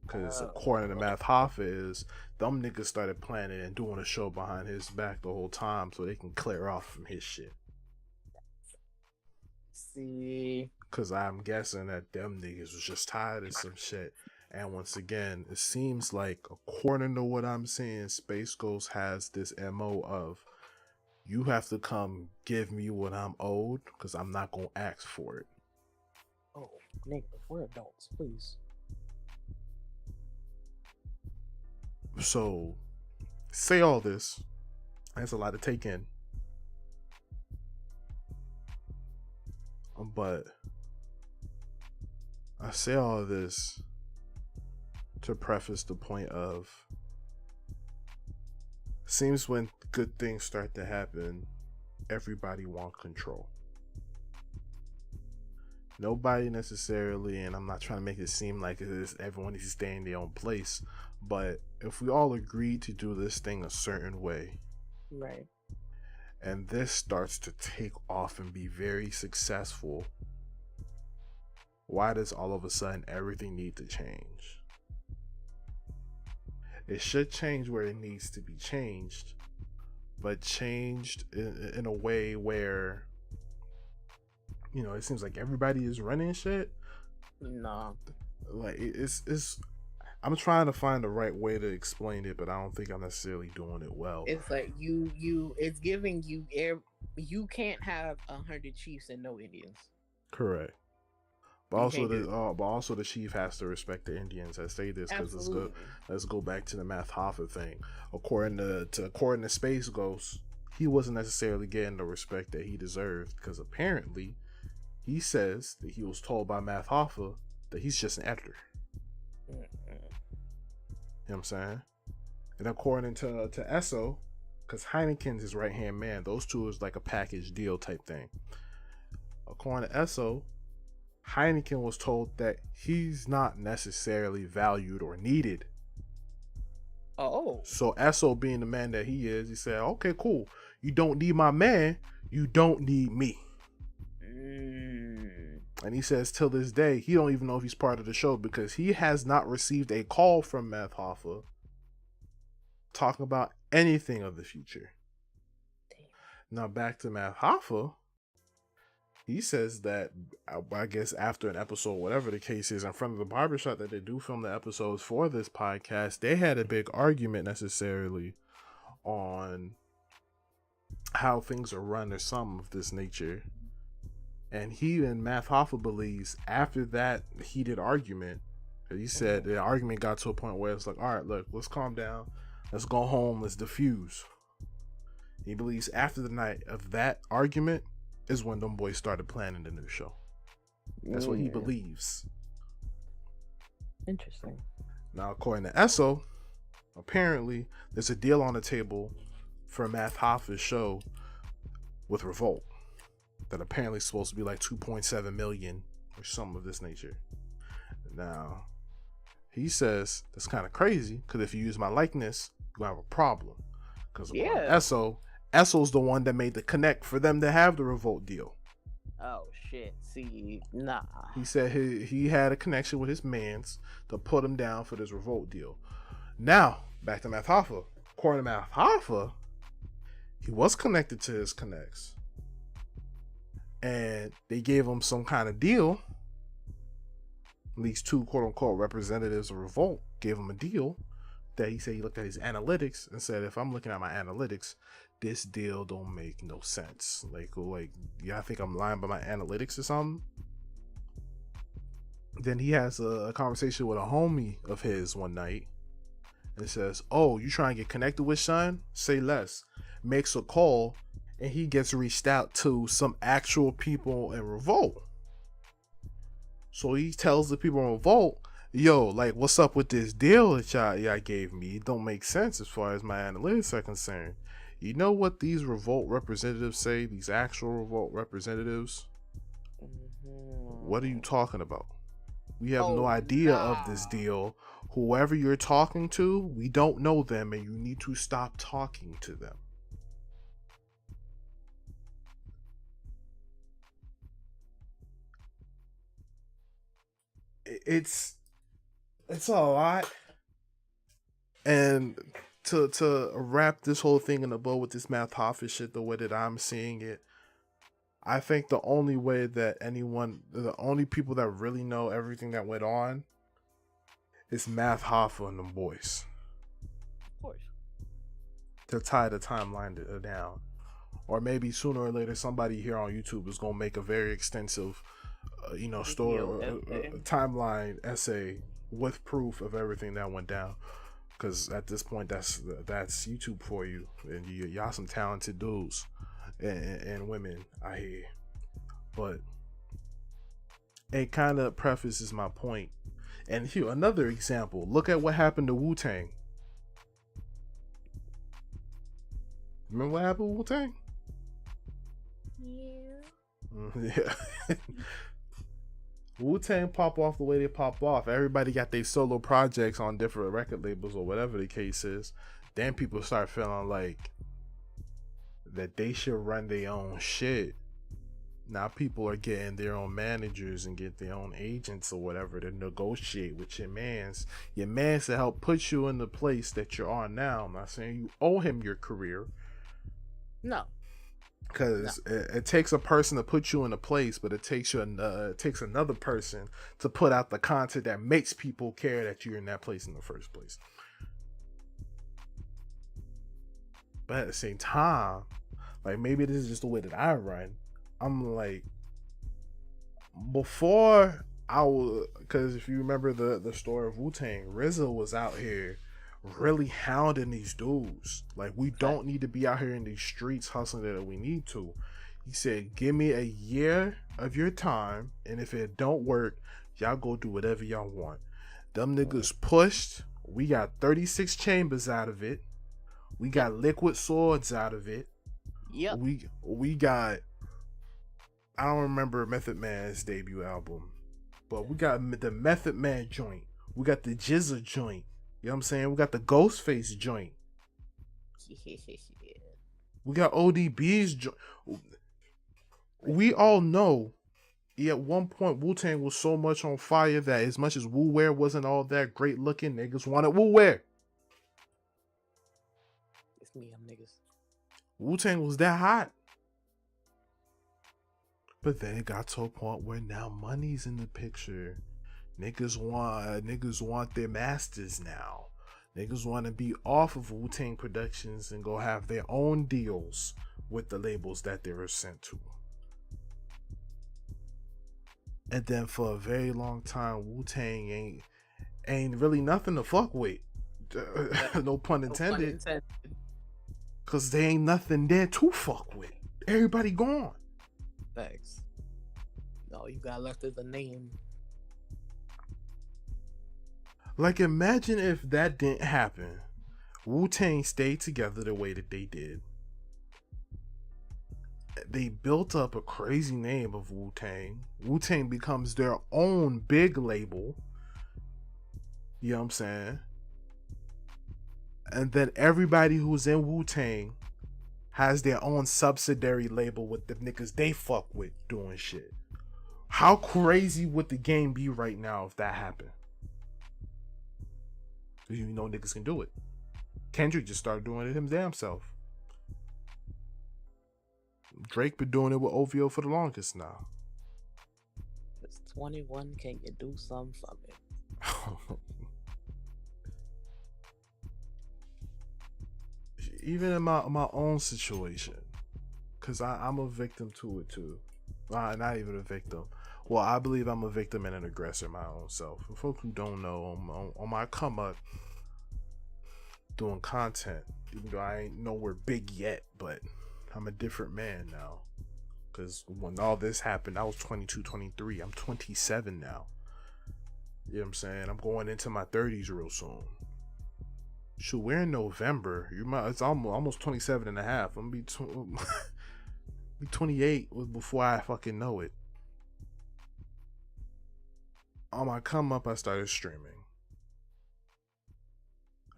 Because according to Math Hoffa, is them niggas started planning and doing a show behind his back the whole time so they can clear off from his shit.
See,
because I'm guessing that them niggas was just tired of some shit And once again, it seems like, according to what I'm seeing, Space Ghost has this MO of, you have to come give me what I'm owed because I'm not going to ask for it.
Oh, negative. We're adults, please.
So, say all this. That's a lot to take in. But I say all this to preface the point of, seems when good things start to happen, everybody wants control. Nobody necessarily, and I'm not trying to make it seem like it is everyone needs to stay in their own place, but if we all agree to do this thing a certain way,
right,
and this starts to take off and be very successful, why does all of a sudden everything need to change? It should change where it needs to be changed, but changed in a way where, you know, it seems like everybody is running shit.
No,
like it's I'm trying to find the right way to explain it, but I don't think I'm necessarily doing it well.
it's like it's giving you you can't have 100 chiefs and no Indians.
Correct. But also the chief has to respect the Indians. I say this because let's go back to the Math Hoffa thing. According to Space Ghost, he wasn't necessarily getting the respect that he deserved because apparently he says that he was told by Math Hoffa that he's just an editor. You know what I'm saying? And according to Esso, because Heineken's his right hand man, those two is like a package deal type thing. According to Esso, Heineken was told that he's not necessarily valued or needed.
Oh.
So Esso, being the man that he is, he said, okay, cool. You don't need my man. You don't need me. And he says till this day, he don't even know if he's part of the show because he has not received a call from Math Hoffa talking about anything of the future. Damn. Now back to Math Hoffa. He says that, I guess after an episode, whatever the case is, in front of the barbershop that they do film the episodes for this podcast, they had a big argument necessarily on how things are run or something of this nature. And he and Math Hoffa believes after that heated argument, he said the argument got to a point where it's like, all right, look, let's calm down. Let's go home. Let's diffuse. He believes after the night of that argument is when them boys started planning the new show. That's what he believes.
Interesting.
Now, according to Esso, apparently there's a deal on the table for Math Hoffa's show with Revolt that apparently is supposed to be like 2.7 million or something of this nature. Now, he says that's kind of crazy because if you use my likeness, you have a problem. Because Esso's the one that made the connect for them to have the Revolt deal.
Oh shit! See, nah.
He said he had a connection with his mans to put him down for this Revolt deal. Now back to Math Hoffa. According to Math Hoffa, he was connected to his connects, and they gave him some kind of deal. At least two quote unquote representatives of Revolt gave him a deal that he said he looked at his analytics and said, if I'm looking at my analytics, this deal don't make no sense. Like, yeah, I think I'm lying by my analytics or something. Then he has a conversation with a homie of his one night and says, oh, you trying to get connected with Sean? Say less. Makes a call and he gets reached out to some actual people in Revolt. So he tells the people in Revolt, yo, like, what's up with this deal that y'all gave me? It don't make sense as far as my analytics are concerned. You know what these Revolt representatives say? These actual Revolt representatives? What are you talking about? We have no idea of this deal. Whoever you're talking to, we don't know them, and you need to stop talking to them. It's a lot. And to wrap this whole thing in a bow with this Math Hoffa shit, the way that I'm seeing it, I think the only way that the only people that really know everything that went on It's Math Hoffa and them boys
Of course.
to tie the timeline down. Or maybe sooner or later, somebody here on YouTube is gonna make a very extensive, story timeline essay with proof of everything that went down. Because at this point, that's YouTube for you, and y'all some talented dudes and women, I hear. But it kind of prefaces my point. And here, another example. Look at what happened to Wu-Tang. Remember what happened to Wu-Tang? Yeah. Wu-Tang pop off the way they pop off. Everybody got their solo projects on different record labels or whatever the case is. Then people start feeling like that they should run their own shit. Now people are getting their own managers and get their own agents or whatever to negotiate with your mans. Your mans to help put you in the place that you're on now. I'm not saying you owe him your career.
No.
Because it takes a person to put you in a place, but it takes another person to put out the content that makes people care that you're in that place in the first place. But at the same time, like, maybe this is just the way that I run. I'm like, before I was, because if you remember the story of Wu-Tang, RZA was out here really hounding these dudes. Like, we don't need to be out here in these streets hustling that we need to. He said, give me a year of your time, and if it don't work, y'all go do whatever y'all want. Them niggas pushed. We got 36 chambers out of it. We got liquid swords out of it.
Yep.
We got, I don't remember Method Man's debut album, but we got the Method Man joint. We got the Jizza joint. You know what I'm saying? We got the Ghostface joint. We got ODB's joint. We all know at one point Wu-Tang was so much on fire that as much as Wu-Wear wasn't all that great looking, niggas wanted Wu-Wear.
It's me, I'm niggas.
Wu-Tang was that hot. But then it got to a point where now money's in the picture. Niggas want their masters now. Niggas want to be off of Wu-Tang Productions and go have their own deals with the labels that they were sent to. And then for a very long time, Wu-Tang ain't really nothing to fuck with. No pun intended. Cause there ain't nothing there to fuck with. Everybody gone.
Thanks. All you got left is a name.
Like, imagine if that didn't happen. Wu-Tang stayed together the way that they did. They built up a crazy name of Wu-Tang. Wu-Tang becomes their own big label. You know what I'm saying? And then everybody who's in Wu-Tang has their own subsidiary label with the niggas they fuck with doing shit. How crazy would the game be right now if that happened? You know niggas can do it. Kendrick just started doing it him damn self. Drake been doing it with OVO for the longest now.
It's 21, can you do something for me?
Even in my own situation, because I'm a victim to it too. Not even a victim. Well, I believe I'm a victim and an aggressor my own self. For folks who don't know, on my come up doing content, even though I ain't nowhere big yet, but I'm a different man now. Because when all this happened, I was 22, 23. I'm 27 now. You know what I'm saying? I'm going into my 30s real soon. Shoot, we're in November. It's almost 27 and a half. I'm going to be 28 before I fucking know it. On my come up, I started streaming.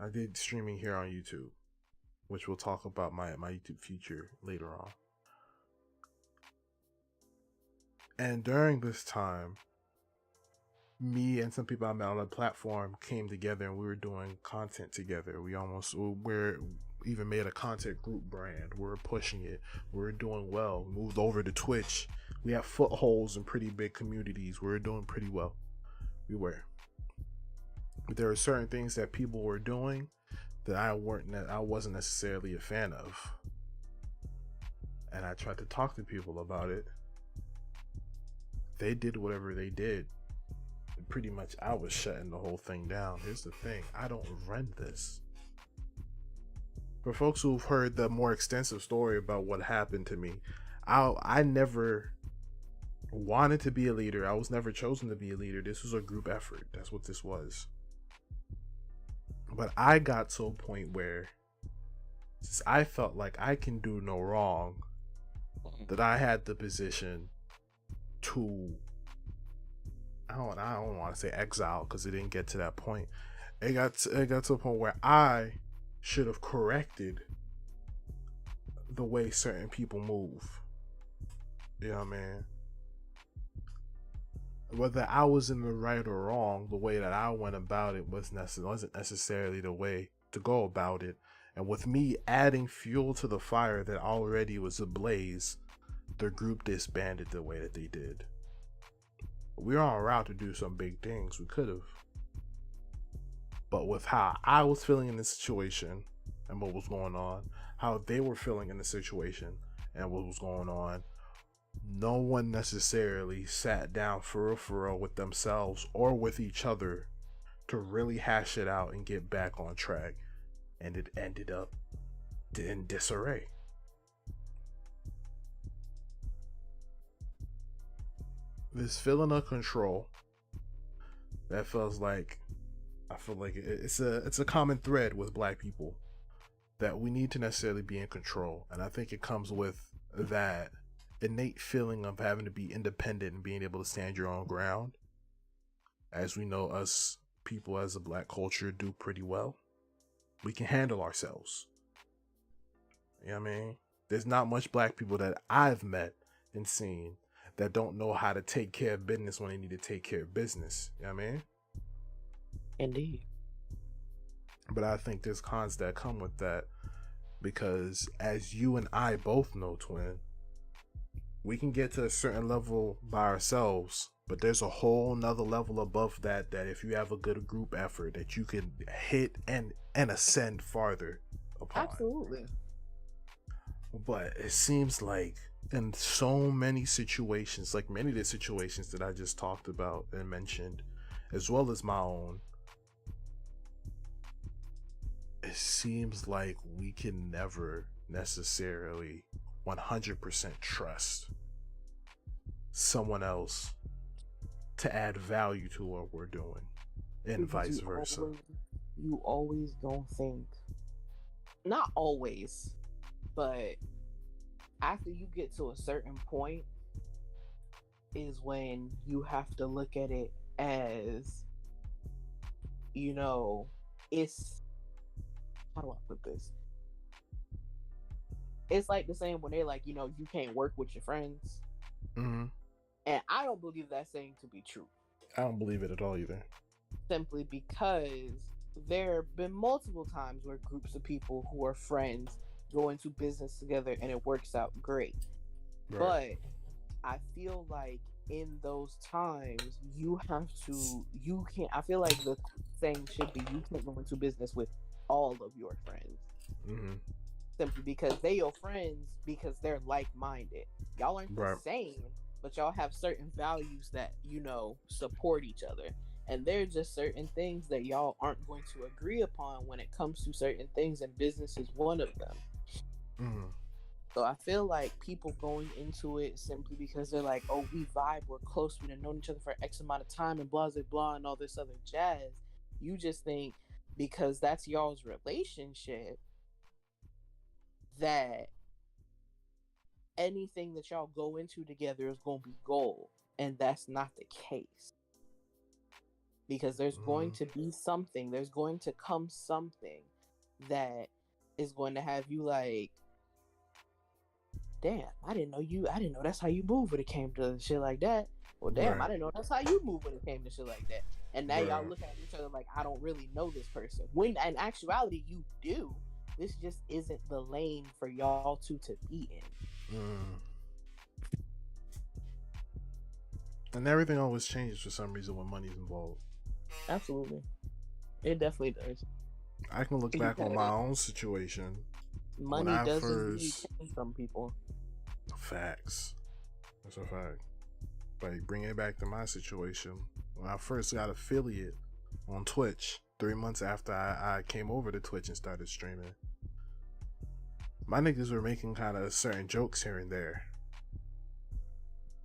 I did streaming here on YouTube, which we'll talk about my YouTube future later on. And during this time, me and some people I met on the platform came together and we were doing content together. We even made a content group brand. We were pushing it. We were doing well. We moved over to Twitch. We have footholds in pretty big communities. We were doing pretty well. We were. There are certain things that people were doing that I wasn't necessarily a fan of, and I tried to talk to people about it. They did whatever they did. Pretty much, I was shutting the whole thing down. Here's the thing: I don't rent this. For folks who've heard the more extensive story about what happened to me, I never wanted to be a leader. I was never chosen to be a leader. This was a group effort. That's what this was. But I got to a point where, since I felt like I can do no wrong, that I had the position to, I don't want to say exile, because it didn't get to that point. It got to a point where I should have corrected the way certain people move. You know what I mean? Whether I was in the right or wrong, the way that I went about it wasn't necessarily the way to go about it. And with me adding fuel to the fire that already was ablaze, the group disbanded the way that they did. We were on route to do some big things. We could have. But with how I was feeling in the situation and what was going on, how they were feeling in the situation and what was going on, no one necessarily sat down for real with themselves or with each other to really hash it out and get back on track. And it ended up in disarray. This feeling of control that feels like, I feel like it's a common thread with black people, that we need to necessarily be in control. And I think it comes with that innate feeling of having to be independent and being able to stand your own ground. As we know, us people as a black culture do pretty well. We can handle ourselves. You know what I mean? There's not much black people that I've met and seen that don't know how to take care of business when they need to take care of business. You know what I mean?
Indeed.
But I think there's cons that come with that, because as you and I both know, twin, we can get to a certain level by ourselves, but there's a whole nother level above that, that if you have a good group effort, that you can hit and ascend farther upon.
Absolutely.
But it seems like in so many situations, like many of the situations that I just talked about and mentioned, as well as my own, it seems like we can never necessarily 100% trust someone else to add value to what we're doing, and vice versa.
You always don't think, not always, but after you get to a certain point is when you have to look at it as, it's, how do I put this? It's like the same when they're like, you can't work with your friends.
Mm-hmm.
And I don't believe that saying to be true.
I don't believe it at all either. Simply
because there have been multiple times where groups of people who are friends go into business together and it works out great. Right. But I feel like in those times I feel like the saying should be, you can't go into business with all of your friends.
Mm-hmm.
Simply because they your friends, because they're like-minded. Y'all aren't the same, but y'all have certain values that, support each other. And there are just certain things that y'all aren't going to agree upon when it comes to certain things, and business is one of them.
Mm-hmm.
So I feel like people going into it simply because they're like, oh, we vibe, we're close, we've known each other for X amount of time, and blah, blah, blah, and all this other jazz. You just think because that's y'all's relationship that anything that y'all go into together is going to be gold. And that's not the case. Because there's going to be something, there's going to come something that is going to have you like, damn, I didn't know that's how you move when it came to shit like that. Well, damn, I didn't know that's how you move when it came to shit like that. And now y'all look at each other like, I don't really know this person. When in actuality, you do. This just isn't the lane for y'all to be in.
And everything always changes for some reason when money's involved.
Absolutely. It definitely does.
I can look back on my own situation when
Money
I
does indeed
first
change some people.
facts. That's a fact. Like bringing it back to my situation when I first got affiliate on Twitch 3 months after I came over to Twitch and started streaming. My niggas were making kind of certain jokes here and there.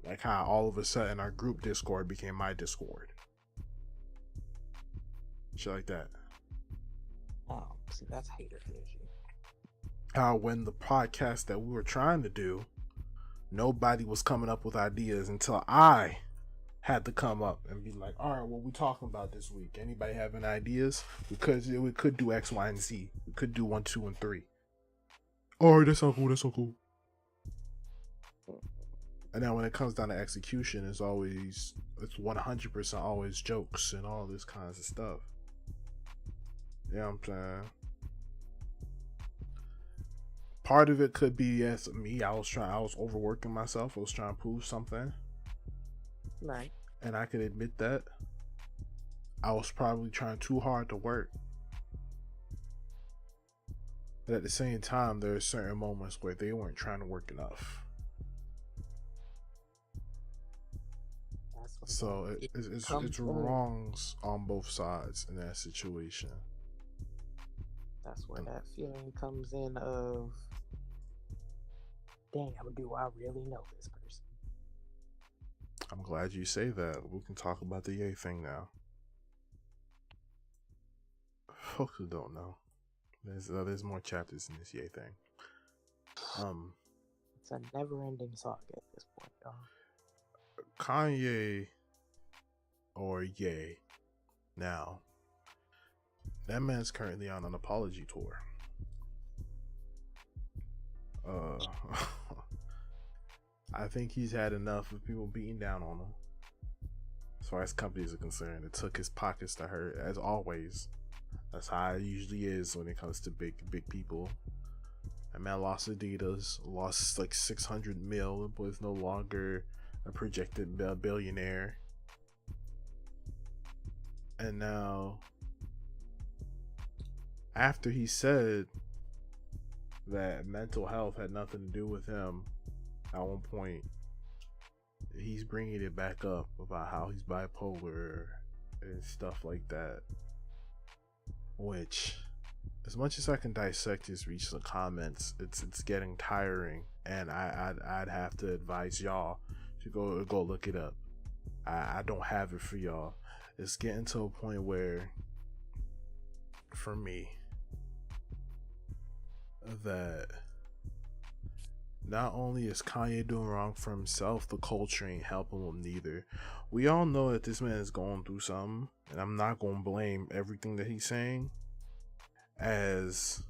Like how all of a sudden our group Discord became my Discord. Shit like that.
Oh, see, that's hater energy.
How when the podcast that we were trying to do, nobody was coming up with ideas until I had to come up and be like, all right, what we talking about this week? Anybody have any ideas? Because we could do X, Y, and Z. We could do 1, 2, and 3. All right, that's so cool. That's so cool. And then when it comes down to execution, it's 100% always jokes and all this kinds of stuff. You know what I'm saying? Part of it could be, yes, me. I was overworking myself. I was trying to prove something.
Right.
And I could admit that. I was probably trying too hard to work. But at the same time, there are certain moments where they weren't trying to work enough. So it's wrongs on both sides in that situation.
That's where that feeling comes in of, damn, do I really know this person?
I'm glad you say that. We can talk about the Ye thing now. Folks who don't know, there's more chapters in this Ye thing.
It's a never-ending saga at this point, y'all.
Kanye or Ye now. That man's currently on an apology tour. I think he's had enough of people beating down on him. As far as companies are concerned, it took his pockets to hurt, as always. That's how it usually is when it comes to big people. That man lost Adidas, lost like 600 mil, was no longer a projected billionaire. And now, after he said that mental health had nothing to do with him, at one point, he's bringing it back up about how he's bipolar and stuff like that. Which, as much as I can dissect his recent comments, it's getting tiring, and I'd have to advise y'all to go look it up. I don't have it for y'all. It's getting to a point where, for me, that not only is Kanye doing wrong for himself, the culture ain't helping him neither. We all know that this man is going through something, and I'm not going to blame everything that he's saying as,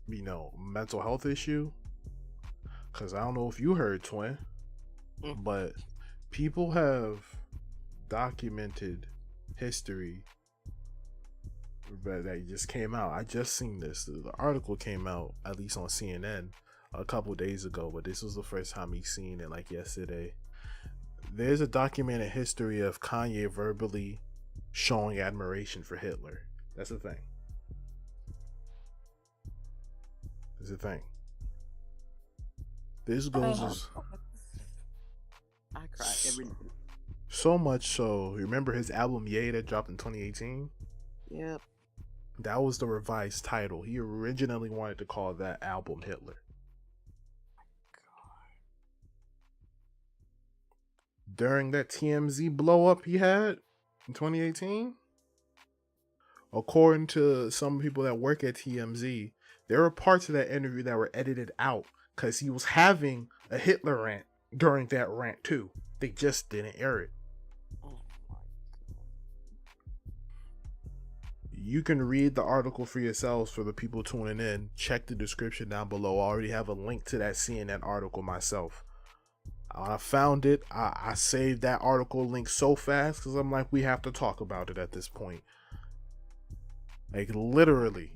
mental health issue. Because I don't know if you heard, Twin, but people have documented history that just came out. I just seen this. The article came out, at least on CNN, a couple days ago, but this was the first time he's seen it, like yesterday. There's a documented history of Kanye verbally showing admiration for Hitler. That's the thing. That's the thing. This goes
I cry every night.
So much so, remember his album Ye that dropped in 2018?
Yep.
That was the revised title. He originally wanted to call that album Hitler. During that TMZ blow up he had in 2018, according to some people that work at TMZ, there were parts of that interview that were edited out because he was having a Hitler rant during that rant too. They just didn't air it. You can read the article for yourselves for the people tuning in. Check the description down below. I already have a link to that CNN article myself. I found it. I saved that article link so fast because I'm like, we have to talk about it at this point. Like literally,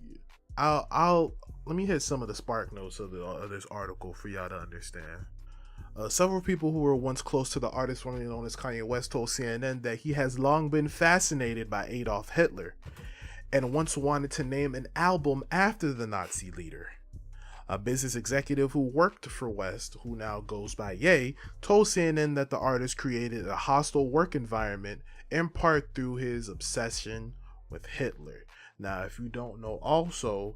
I'll let me hit some of the spark notes of this article for y'all to understand. Several people who were once close to the artist formerly known as Kanye West told CNN that he has long been fascinated by Adolf Hitler. and once wanted to name an album after the Nazi leader. A business executive who worked for West, who now goes by Ye, told CNN that the artist created a hostile work environment in part through his obsession with Hitler. Now, if you don't know, also,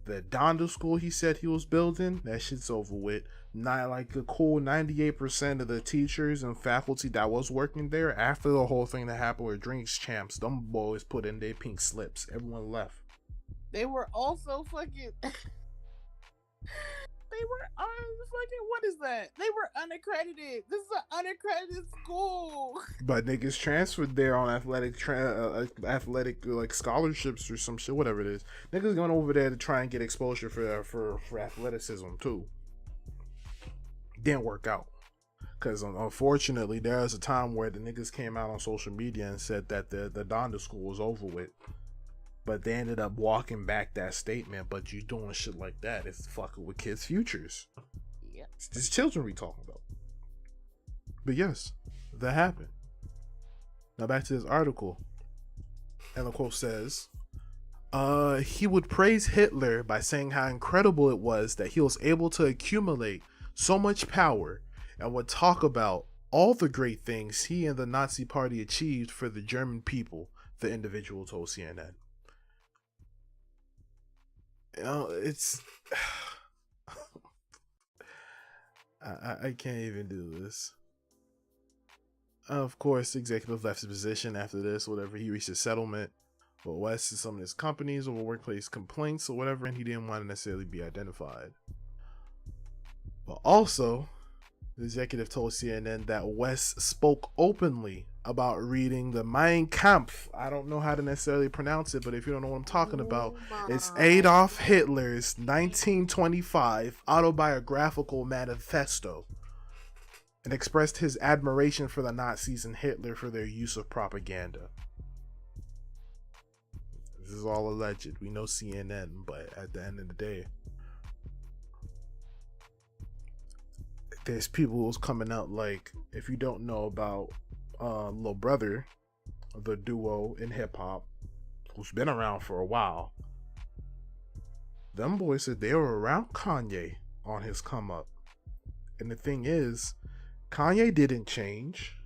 the Donda school he said he was building, that shit's over with. Not like a cool 98% of the teachers and faculty that was working there after the whole thing that happened with Drinks Champs, them boys put in their pink slips. Everyone left.
They were also fucking. They were fucking, what is that? They were unaccredited. This is an unaccredited school.
But niggas transferred there on athletic like scholarships or some shit, whatever it is. Niggas going over there to try and get exposure for athleticism too. Didn't work out. Because unfortunately, there was a time where the niggas came out on social media and said that the Donda school was over with. But they ended up walking back that statement. But you doing shit like that, it's fucking with kids' futures.
Yeah.
It's children we talking about. But yes, that happened. Now back to this article. And the quote says, he would praise Hitler by saying how incredible it was that he was able to accumulate so much power, and would talk about all the great things he and the Nazi Party achieved for the German people, the individual told CNN. You know, it's I can't even do this. Of course, the executive left his position after this, whatever. He reached a settlement with West and some of his companies over workplace complaints or whatever, and he didn't want to necessarily be identified. But also, the executive told CNN that West spoke openly about reading the Mein Kampf. I don't know how to necessarily pronounce it, but if you don't know what I'm talking about, it's Adolf Hitler's 1925 autobiographical manifesto, and expressed his admiration for the Nazis and Hitler for their use of propaganda. This is all alleged. We know CNN, but at the end of the day, there's people who's coming out like, if you don't know about Lil Brother, the duo in hip hop, who's been around for a while, them boys said they were around Kanye on his come up. And the thing is, Kanye didn't change.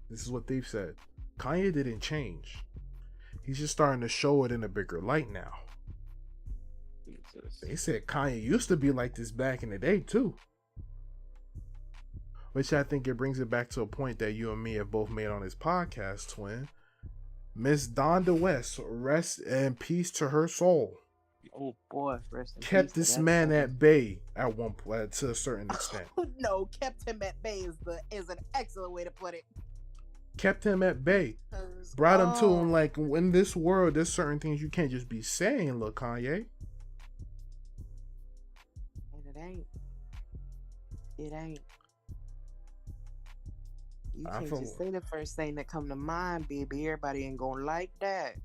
This is what they've said. Kanye didn't change. He's just starting to show it in a bigger light now. They said Kanye used to be like this back in the day too. Which I think it brings it back to a point that you and me have both made on this podcast, twin. Miss Donda West, rest in peace to her soul.
Oh boy, rest in
kept
peace
this man at bay at one point, to a certain extent.
No, kept him at bay is an excellent way to put it.
Kept him at bay. Brought him to him like, in this world, there's certain things you can't just be saying, look, Kanye.
And it ain't. It ain't. You can't just say the first thing that come to mind, baby. Everybody ain't gonna like that.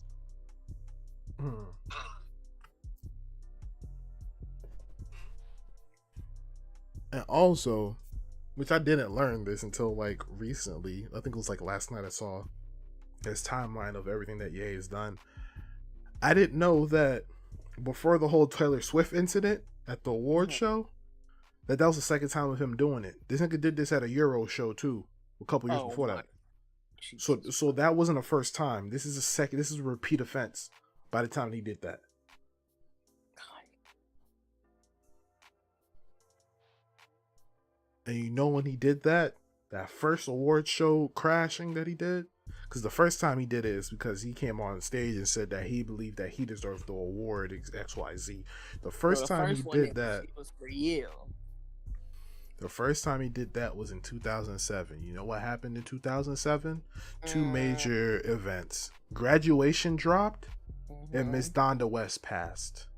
And also, which I didn't learn this until like recently. I think it was like last night I saw his timeline of everything that Ye has done. I didn't know that before the whole Taylor Swift incident at the award show, that was the second time of him doing it. This nigga did this at a Euro show too, a couple years before that. So that wasn't the first time. This is a second. This is a repeat offense by the time he did that. And you know when he did that first award show crashing that he did? Because the first time he did it is because he came on stage and said that he believed that he deserved the award XYZ. The first time he did that
was for you.
The first time he did that was in 2007. You know what happened in 2007? Two major events. Graduation dropped and Miss Donda West passed.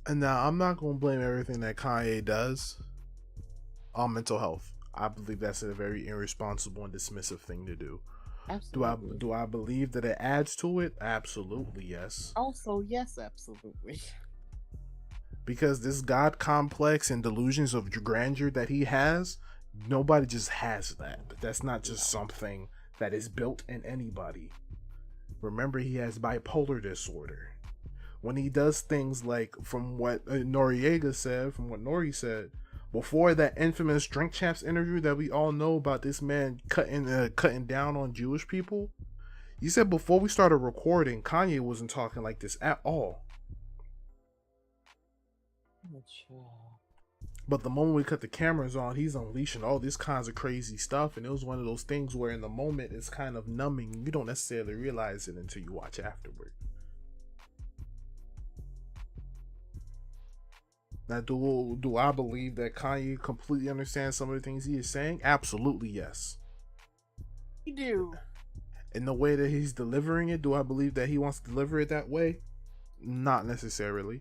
And now, I'm not going to blame everything that Kanye does on mental health. I believe that's a very irresponsible and dismissive thing to do.
Absolutely.
Do I believe that it adds to it? Absolutely, yes.
Also, yes, absolutely.
Because this God complex and delusions of grandeur that he has Nobody just has that. That's not just something that is built in anybody. Remember, he has bipolar disorder. When he does things like, from what Noriega said, from what Nori said, before that infamous Drink Champs interview that we all know about, this man cutting down on Jewish people, he said before we started recording, Kanye wasn't talking like this at all. But the moment we cut the cameras on, he's unleashing all these kinds of crazy stuff, and it was one of those things where in the moment it's kind of numbing. You don't necessarily realize it until you watch afterward. Now, do I believe that Kanye completely understands some of the things he is saying? Absolutely, yes.
You do.
In the way that he's delivering it, do I believe that he wants to deliver it that way? Not necessarily.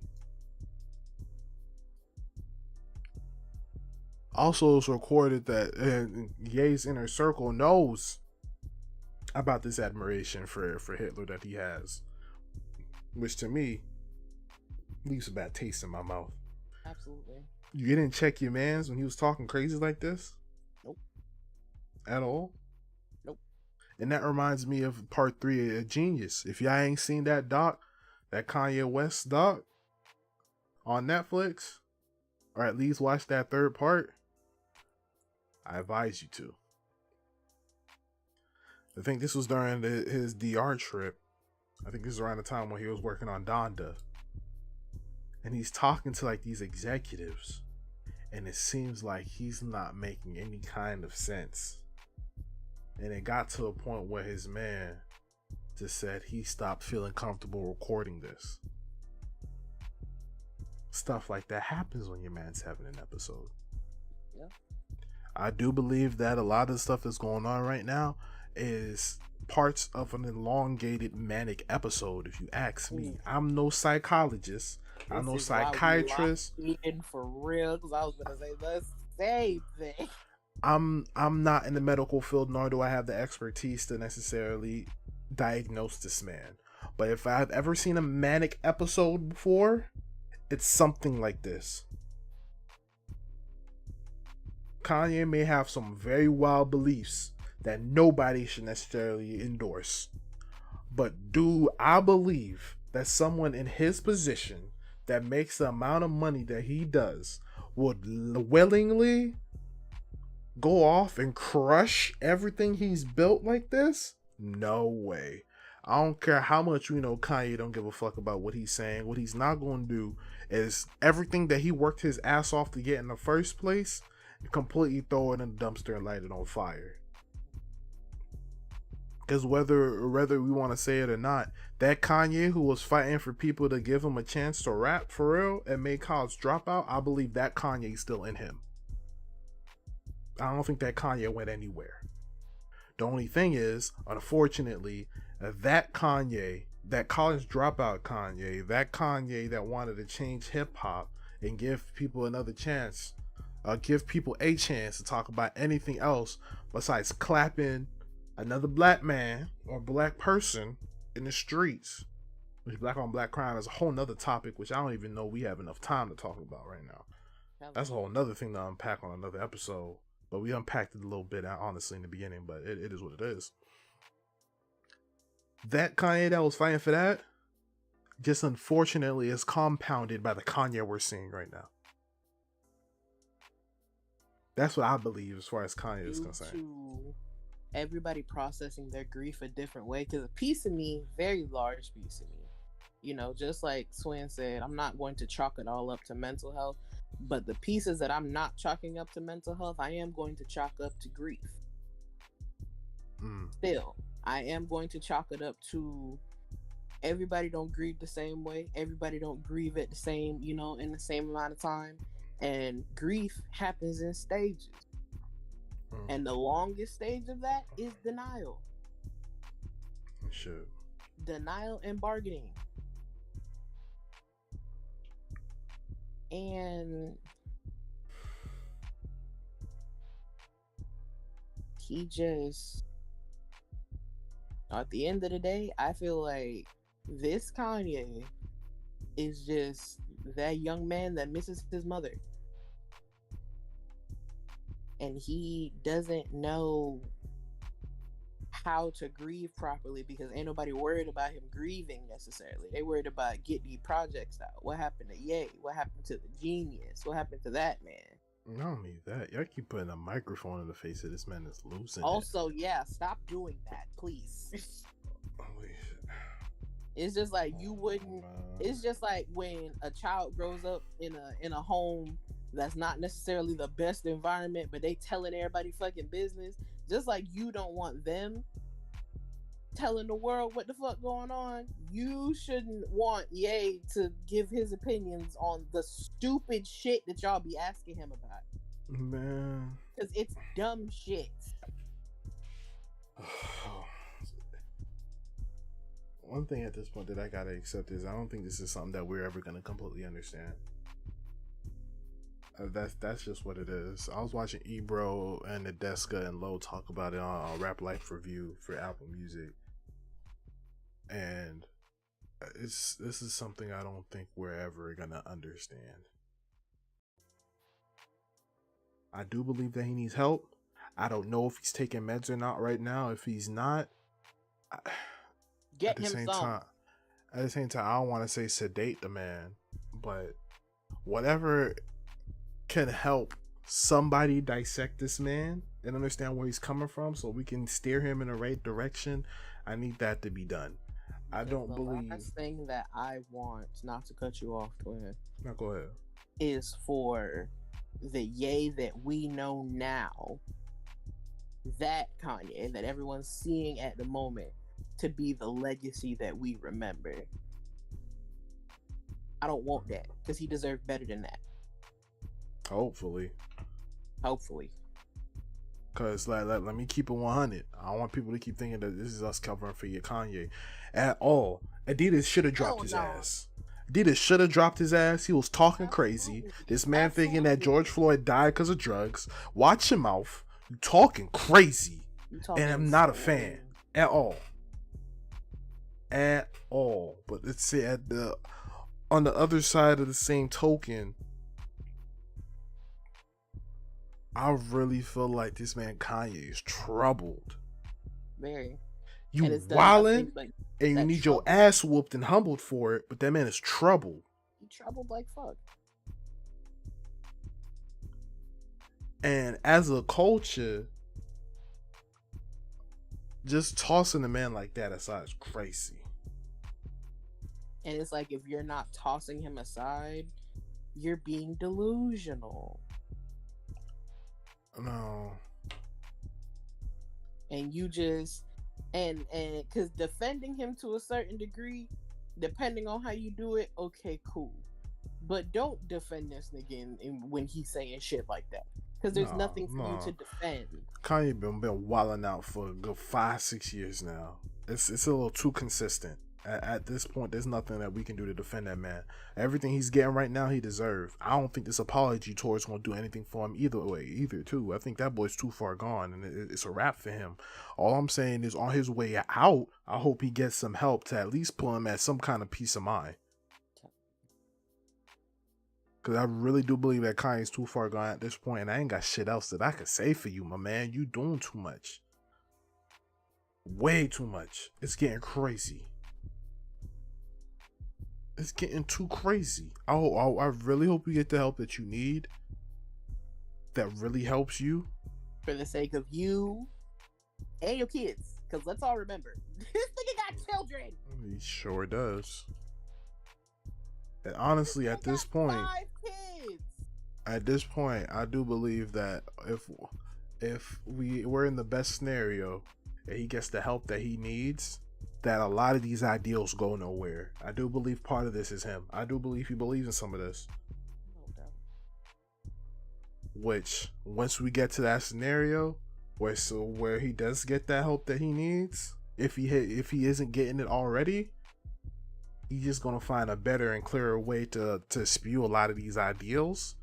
Also, it's recorded that Ye's inner circle knows about this admiration for Hitler that he has, which to me leaves a bad taste in my mouth.
Absolutely.
You didn't check your mans when he was talking crazy like this?
Nope.
At all?
Nope.
And that reminds me of part 3 of Genius. If y'all ain't seen that doc, that Kanye West doc on Netflix, or at least watch that 3rd part, I advise you to. I think this was during his DR trip. I think this is around the time when he was working on Donda. And he's talking to like these executives, and it seems like he's not making any kind of sense. And it got to a point where his man just said he stopped feeling comfortable recording this. Stuff like that happens when your man's having an episode.
Yeah.
I do believe that a lot of the stuff that's going on right now is parts of an elongated manic episode, if you ask me. I'm no psychologist. I'm no psychiatrist.
In for real, because I was gonna say the same thing.
I'm not in the medical field, nor do I have the expertise to necessarily diagnose this man. But if I've ever seen a manic episode before, it's something like this. Kanye may have some very wild beliefs that nobody should necessarily endorse. But do I believe that someone in his position that makes the amount of money that he does would willingly go off and crush everything he's built like this? No way. I don't care how much we know Kanye don't give a fuck about what he's saying. What he's not going to do is everything that he worked his ass off to get in the first place, completely throw it in the dumpster and light it on fire. Because whether we want to say it or not, that Kanye who was fighting for people to give him a chance to rap for real and made college dropout, I believe that Kanye's still in him. I don't think that Kanye went anywhere. The only thing is, unfortunately, that Kanye, that college dropout Kanye, that Kanye that wanted to change hip hop and give people another chance, give people a chance to talk about anything else besides clapping another black man or black person in the streets, which black on black crime is a whole nother topic, which I don't even know we have enough time to talk about right now. That's a whole nother thing to unpack on another episode, but we unpacked it a little bit honestly in the beginning, but it is what it is. That Kanye that was fighting for that just unfortunately is compounded by the Kanye we're seeing right now. That's what I believe as far as Kanye is concerned.
Everybody processing their grief a different way, because a piece of me, very large piece of me, you know, just like Swin said, I'm not going to chalk it all up to mental health, but the pieces that I'm not chalking up to mental health, I am going to chalk up to grief. Still, I am going to chalk it up to everybody don't grieve the same way, everybody don't grieve at the same, you know, in the same amount of time, and grief happens in stages. And the longest stage of that is denial.
Sure.
Denial and bargaining. And he just, at the end of the day, I feel like this Kanye is just that young man that misses his mother. and he doesn't know how to grieve properly because ain't nobody worried about him grieving necessarily. They worried about getting these projects out. What happened to Ye? What happened to the genius? What happened to that man?
Not only that, y'all keep putting a microphone in the face of this man that's losing
also, yeah, stop doing that, please.
Holy shit.
It's just like you wouldn't. It's just like when a child grows up in a home that's not necessarily the best environment, but they telling everybody fucking business. Just like you don't want them telling the world what the fuck going on, you shouldn't want Ye to give his opinions on the stupid shit that y'all be asking him about.
Man,
because it's dumb shit.
One thing at this point that I gotta accept is I don't think this is something that we're ever gonna completely understand. That's just what it is. I was watching Ebro and Nadeska and Lo talk about it on Rap Life Review for Apple Music, and this is something I don't think we're ever gonna understand. I do believe that he needs help. I don't know if he's taking meds or not right now. If he's not,
get him some.
At the same time, I don't want to say sedate the man, but whatever can help somebody dissect this man and understand where he's coming from so we can steer him in the right direction, I need that to be done. I don't believe.
The last thing that I want, not to cut you off, twin.
No, go ahead.
Is for the Ye that we know now, that Kanye that everyone's seeing at the moment, to be the legacy that we remember. I don't want that because he deserved better than that.
Hopefully. Because let me keep it 100. I don't want people to keep thinking that this is us covering for your Kanye at all. Adidas should have dropped his ass. Adidas should have dropped his ass. He was talking crazy. This man thinking that George Floyd died because of drugs. Watch your mouth. You talking crazy. And I'm not a fan at all. At all. But let's say on the other side of the same token, I really feel like this man Kanye is troubled.
Very.
You wildin', and you need your ass whooped and humbled for it, but that man is troubled.
He troubled like fuck.
And as a culture, just tossing a man like that aside is crazy.
And it's like, if you're not tossing him aside, you're being delusional.
No.
And you just and because defending him to a certain degree, depending on how you do it, okay, cool. But don't defend this nigga when he's saying shit like that, because there's nothing for you to defend.
Kanye been wilding out for a good 5-6 years now. It's a little too consistent. At this point, there's nothing that we can do to defend that man. Everything he's getting right now, he deserves. I don't think this apology tour is going to do anything for him either, too. I think that boy's too far gone, and it's a wrap for him. All I'm saying is, on his way out, I hope he gets some help to at least pull him at some kind of peace of mind. Because I really do believe that Kanye's too far gone at this point, and I ain't got shit else that I could say for you, my man. You doing too much. Way too much. It's getting crazy. It's getting too crazy. I really hope you get the help that you need. That really helps you.
For the sake of you and your kids. Because let's all remember, this nigga got children.
He sure does. And honestly, at this point,
5 kids.
At this point, I do believe that if we're in the best scenario and he gets the help that he needs, that a lot of these ideals go nowhere. I do believe part of this is him. I do believe he believes in some of this.
Okay.
Which, once we get to that scenario where he does get that help that he needs, if he isn't getting it already, he's just gonna find a better and clearer way to spew a lot of these ideals,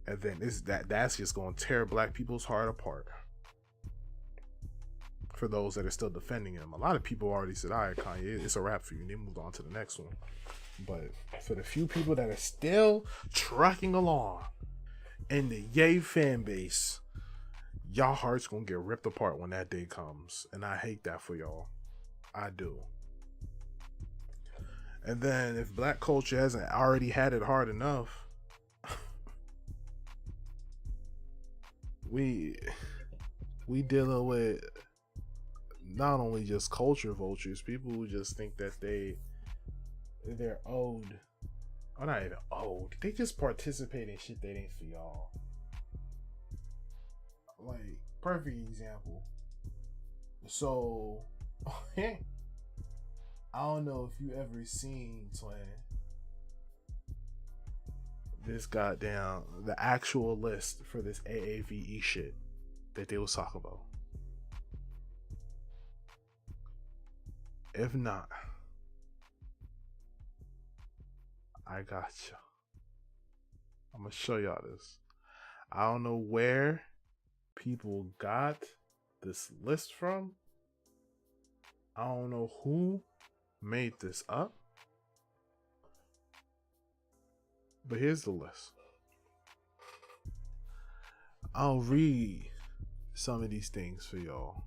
and then that's just gonna tear black people's heart apart. For those that are still defending him, a lot of people already said, "All right, Kanye, it's a wrap for you," and they moved on to the next one. But for the few people that are still trucking along in the Ye fan base, Y'all hearts gonna get ripped apart when that day comes, and I hate that for y'all. I do. And then if black culture hasn't already had it hard enough, we dealing with not only just culture vultures, people who just think that they're owed, or not even owed, they just participate in shit that ain't for y'all. Like, perfect example. So I don't know if you ever seen Twin this goddamn the actual list for this AAVE shit that they was talking about. If not, I got you. I'm gonna show y'all this. I don't know where people got this list from. I don't know who made this up. But here's the list. I'll read some of these things for y'all.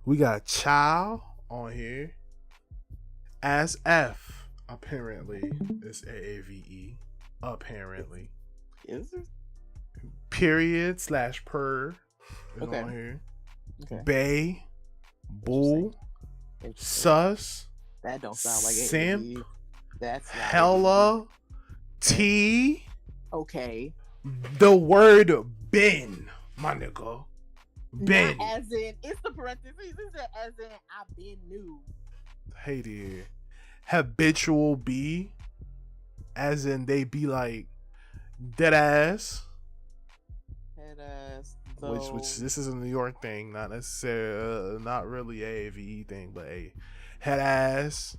We got child on here. As F, apparently, is AAVE. Apparently.
Is it?
Period / per is on here. Okay. Bay, bull, sus.
That don't sound like
simp.
AAVE. That's not
hella AAVE. T.
Okay.
The word Ben, my nigga. Ben.
Not as in, it's the parentheses. It's as in, I've been new.
Hey there. Habitual B. As in, they be like, dead ass.
Head ass.
Which this is a New York thing, not necessarily, not really a AAVE thing, but a head ass,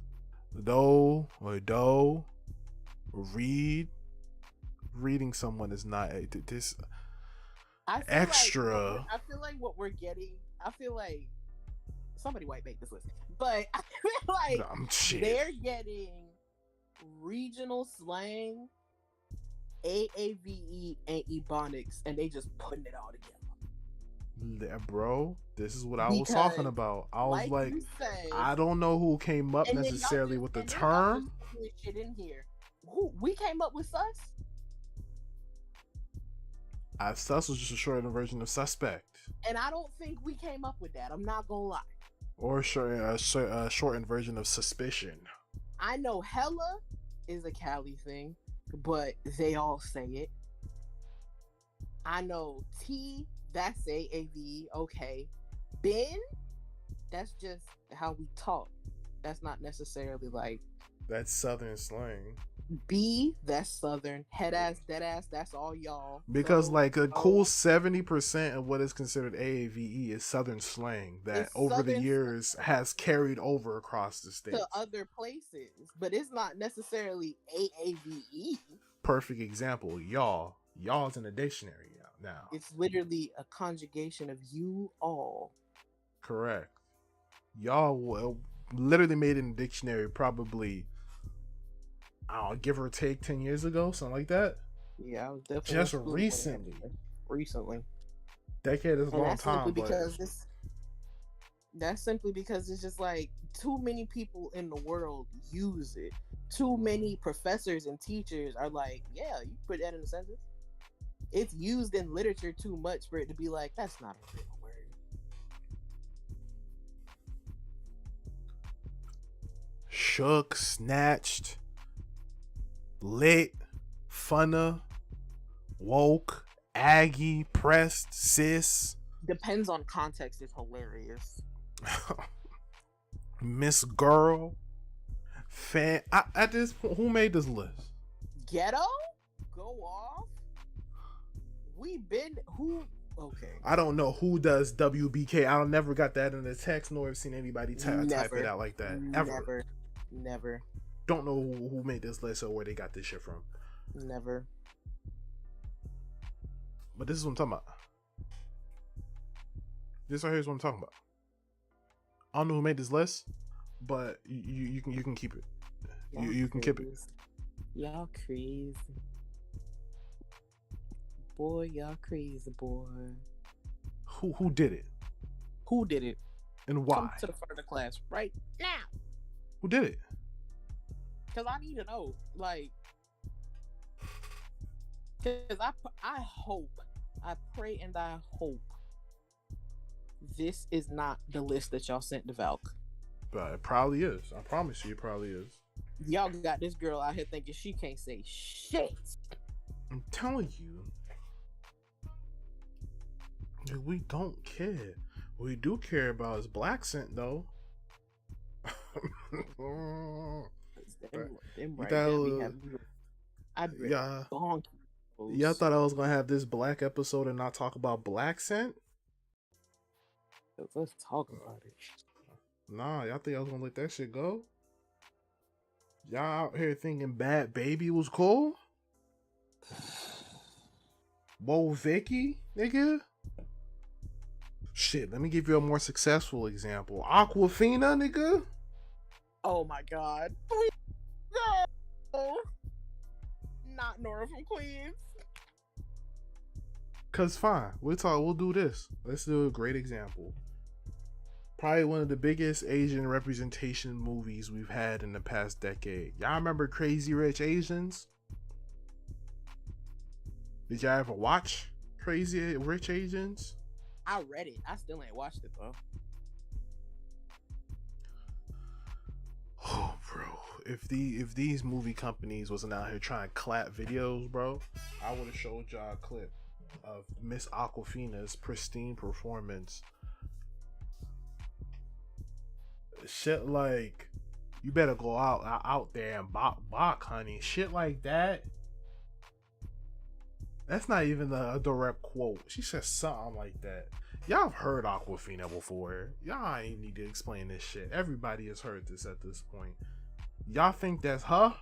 doe or doe, reading someone is not this extra.
I feel like what we're getting, I feel like somebody white make this list, but I feel like they're getting regional slang, AAVE, and Ebonics, and they just putting it all together.
Yeah, bro, this is what I was talking about. I was like said, I don't know who came up necessarily with the term.
Shit in here. Who we came up with sus?
Sus was just a shortened version of suspect.
And I don't think we came up with that. I'm not gonna lie.
Or a shortened version of suspicion.
I know hella is a Cali thing, but they all say it. I know T. That's AAVE, okay. Ben, that's just how we talk. That's not necessarily like...
That's Southern slang.
B, that's Southern. Head ass, dead ass, that's all y'all.
Because so, like a cool 70% of what is considered AAVE is Southern slang that over Southern the years has carried over across the states.
To other places, but it's not necessarily AAVE.
Perfect example, y'all. Y'all's in the dictionary now.
It's literally a conjugation of you all.
Correct. Y'all literally made it in the dictionary probably, I'll give or take 10 years ago, something like that.
Yeah, I was definitely
just recently. Decade is a long time, but
that's simply because it's just like too many people in the world use it. Too many professors and teachers are like, yeah, you put that in a sentence. It's used in literature too much for it to be like, that's not a real word.
Shook, snatched, lit, funna, woke, aggie, pressed, sis.
Depends on context, it's hilarious.
Miss Girl. Fan. At this point, who made this list?
Ghetto? Go off? Okay.
I don't know who does WBK. I never got that in the text, nor have seen anybody type it out like that. Ever.
Never.
Don't know who made this list or where they got this shit from.
Never.
But this is what I'm talking about. This right here is what I'm talking about. I don't know who made this list, but you can keep it. You can keep it.
Y'all crazy. Boy, y'all crazy, boy.
Who did it?
Who did it?
And
Come
why?
to the front of the class right now.
Who did it?
Because I need to know. Like, because I hope, I pray and I hope this is not the list that y'all sent to Valk.
But it probably is. I promise you, it probably is.
Y'all got this girl out here thinking she can't say shit.
I'm telling you. We don't care. What we do care about is black scent, though.
Them right there be having. I'd be bonky.
Y'all thought I was gonna have this black episode and not talk about black scent?
Let's talk about it.
Nah, y'all think I was gonna let that shit go? Y'all out here thinking Bad Baby was cool? Whoa, Vicky, nigga? Shit, let me give you a more successful example. Aquafina, nigga?
Oh my god. No! Not Nora from Queens.
Cause fine, we'll do this. Let's do a great example. Probably one of the biggest Asian representation movies we've had in the past decade. Y'all remember Crazy Rich Asians? Did y'all ever watch Crazy Rich Asians?
I read it. I still ain't watched it though.
Oh, bro. If these movie companies wasn't out here trying to clap videos, bro, I would have showed y'all a clip of Miss Aquafina's pristine performance. Shit like, you better go out there and bok, honey. Shit like that. That's not even a direct quote. She said something like that. Y'all have heard Aquafina before. Y'all ain't need to explain this shit. Everybody has heard this at this point. Y'all think that's her?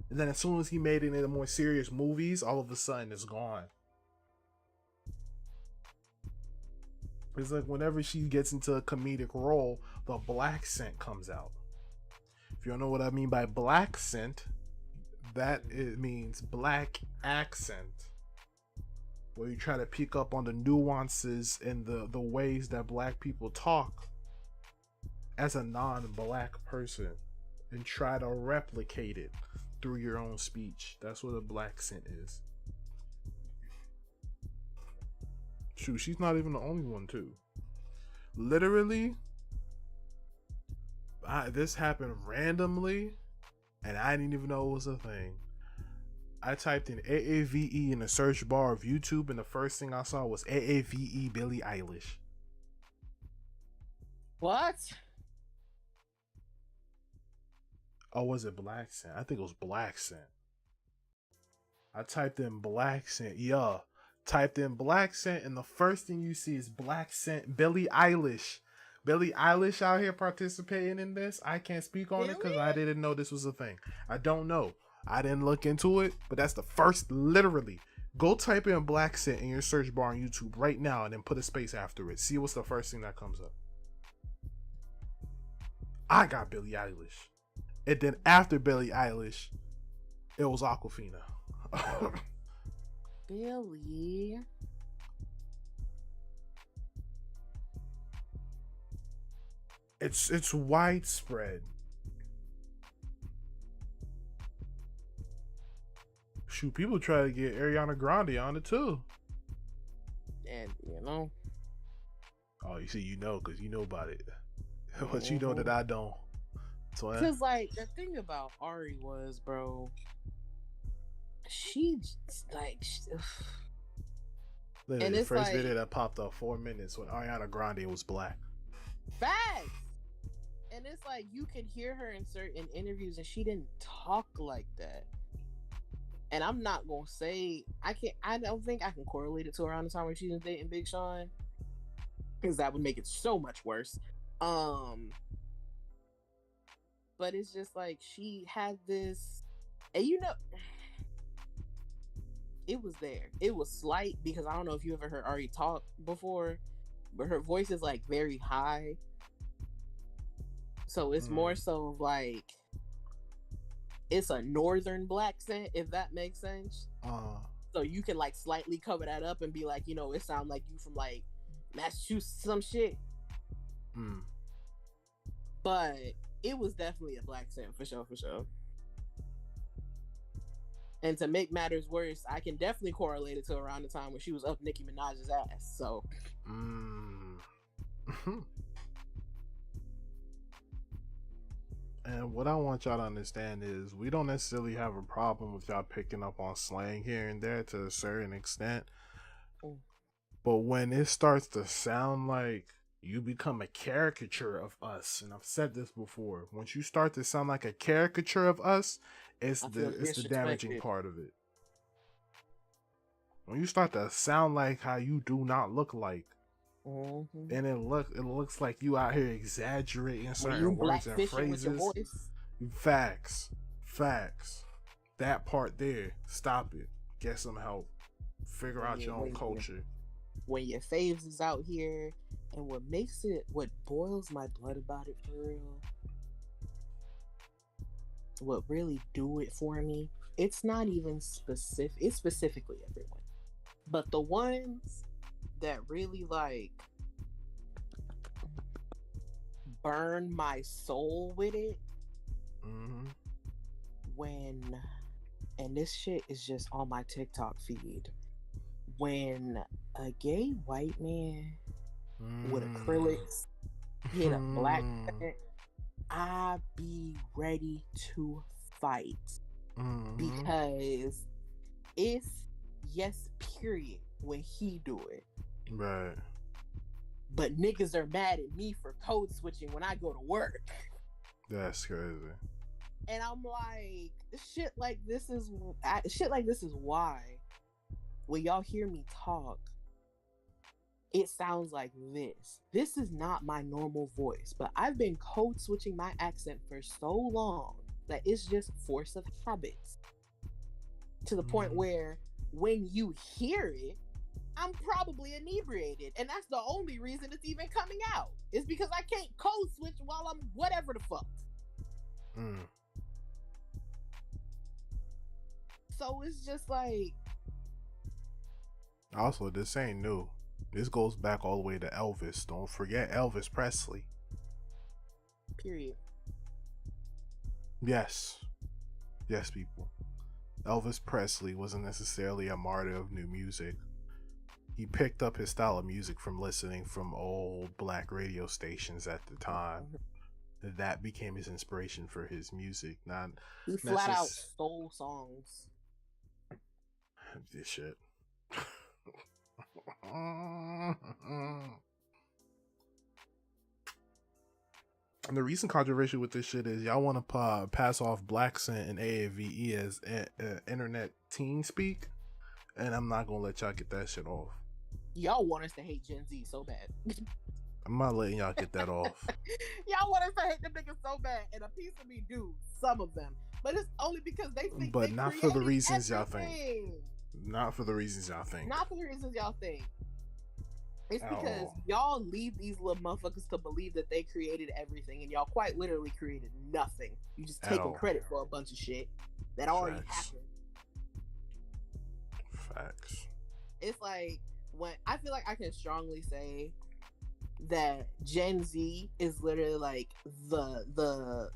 And then as soon as he made it into more serious movies, all of a sudden it's gone. It's like whenever she gets into a comedic role, the black scent comes out. If you don't know what I mean by black scent, that it means black accent. Where you try to pick up on the nuances and the ways that black people talk as a non-black person and try to replicate it through your own speech. That's what a black scent is. Shoot, she's not even the only one too. Literally, this happened randomly and I didn't even know it was a thing. I typed in AAVE in the search bar of YouTube and the first thing I saw was AAVE Billie Eilish.
What?
Oh, was it Black Scent? I think it was Black Scent. I typed in Black Scent. Yeah. Typed in Black Scent and the first thing you see is Black Scent Billie Eilish. Billie Eilish out here participating in this. I can't speak on it because I didn't know this was a thing. I don't know. I didn't look into it, but that's the first, literally. Go type in Black Scent in your search bar on YouTube right now and then put a space after it. See what's the first thing that comes up. I got Billie Eilish. And then after Billie Eilish, it was Aquafina.
Billie.
It's widespread. Shoot, people try to get Ariana Grande on it too.
And you know.
Oh, you see, you know, because you know about it. But you know that I don't. So
because like the thing about Ari was, bro, she like
literally and the first like, video that popped up 4 minutes when Ariana Grande was black.
Facts. And it's like you could hear her in certain interviews and she didn't talk like that. And I'm not gonna say I don't think I can correlate it to around the time when she was dating Big Sean, because that would make it so much worse. But it's just like she had this, and you know, it was there. It was slight because I don't know if you ever heard Ari talk before, but her voice is like very high. So it's more so like it's a northern black scent, if that makes sense. So you can like slightly cover that up and be like, you know, it sounds like you from like Massachusetts, some shit. But it was definitely a black scent for sure, for sure. And to make matters worse, I can definitely correlate it to around the time when she was up Nicki Minaj's ass. So.
And what I want y'all to understand is we don't necessarily have a problem with y'all picking up on slang here and there to a certain extent. But when it starts to sound like you become a caricature of us, and I've said this before, once you start to sound like a caricature of us, it's the damaging part of it. When you start to sound like how you do not look like, and it looks like you out here exaggerating certain words and phrases. Facts. That part there, stop it. Get some help. Figure out your own culture.
When your faves is out here, and what boils my blood about it for real, what really do it for me, it's not even specific. It's specifically everyone, but the ones that really like burn my soul with it, and this shit is just on my TikTok feed, when a gay white man with acrylics hit a black man, I be ready to fight, because it's yes period when he do it,
right?
But niggas are mad at me for code switching when I go to work.
That's crazy.
And I'm like, shit like this is why when y'all hear me talk, it sounds like this. This is not my normal voice, but I've been code switching my accent for so long that it's just force of habit, to the point where when you hear it, I'm probably inebriated, and that's the only reason it's even coming out. It's because I can't code switch while I'm whatever the fuck. So it's just like.
Also, this ain't new. This goes back all the way to Elvis. Don't forget Elvis Presley.
Period.
Yes, people. Elvis Presley wasn't necessarily a martyr of new music. He picked up his style of music from listening from old black radio stations at the time. That became his inspiration for his music.
He flat out stole songs.
This shit. And the recent controversy with this shit is y'all want to pass off black scent and AAVE as internet teen speak, and I'm not gonna let y'all get that shit off.
Y'all want us to hate Gen Z so bad.
I'm not letting y'all get that off.
Y'all want us to hate them niggas so bad, and a piece of me do, some of them, but it's only because they think.
But
they
not for the reasons
everything.
y'all think. Not for the reasons y'all think.
Not for the reasons y'all think. It's because y'all leave these little motherfuckers to believe that they created everything, and y'all quite literally created nothing. You just taking credit for a bunch of shit that already happened.
Facts.
It's like, when I feel like I can strongly say that Gen Z is literally like the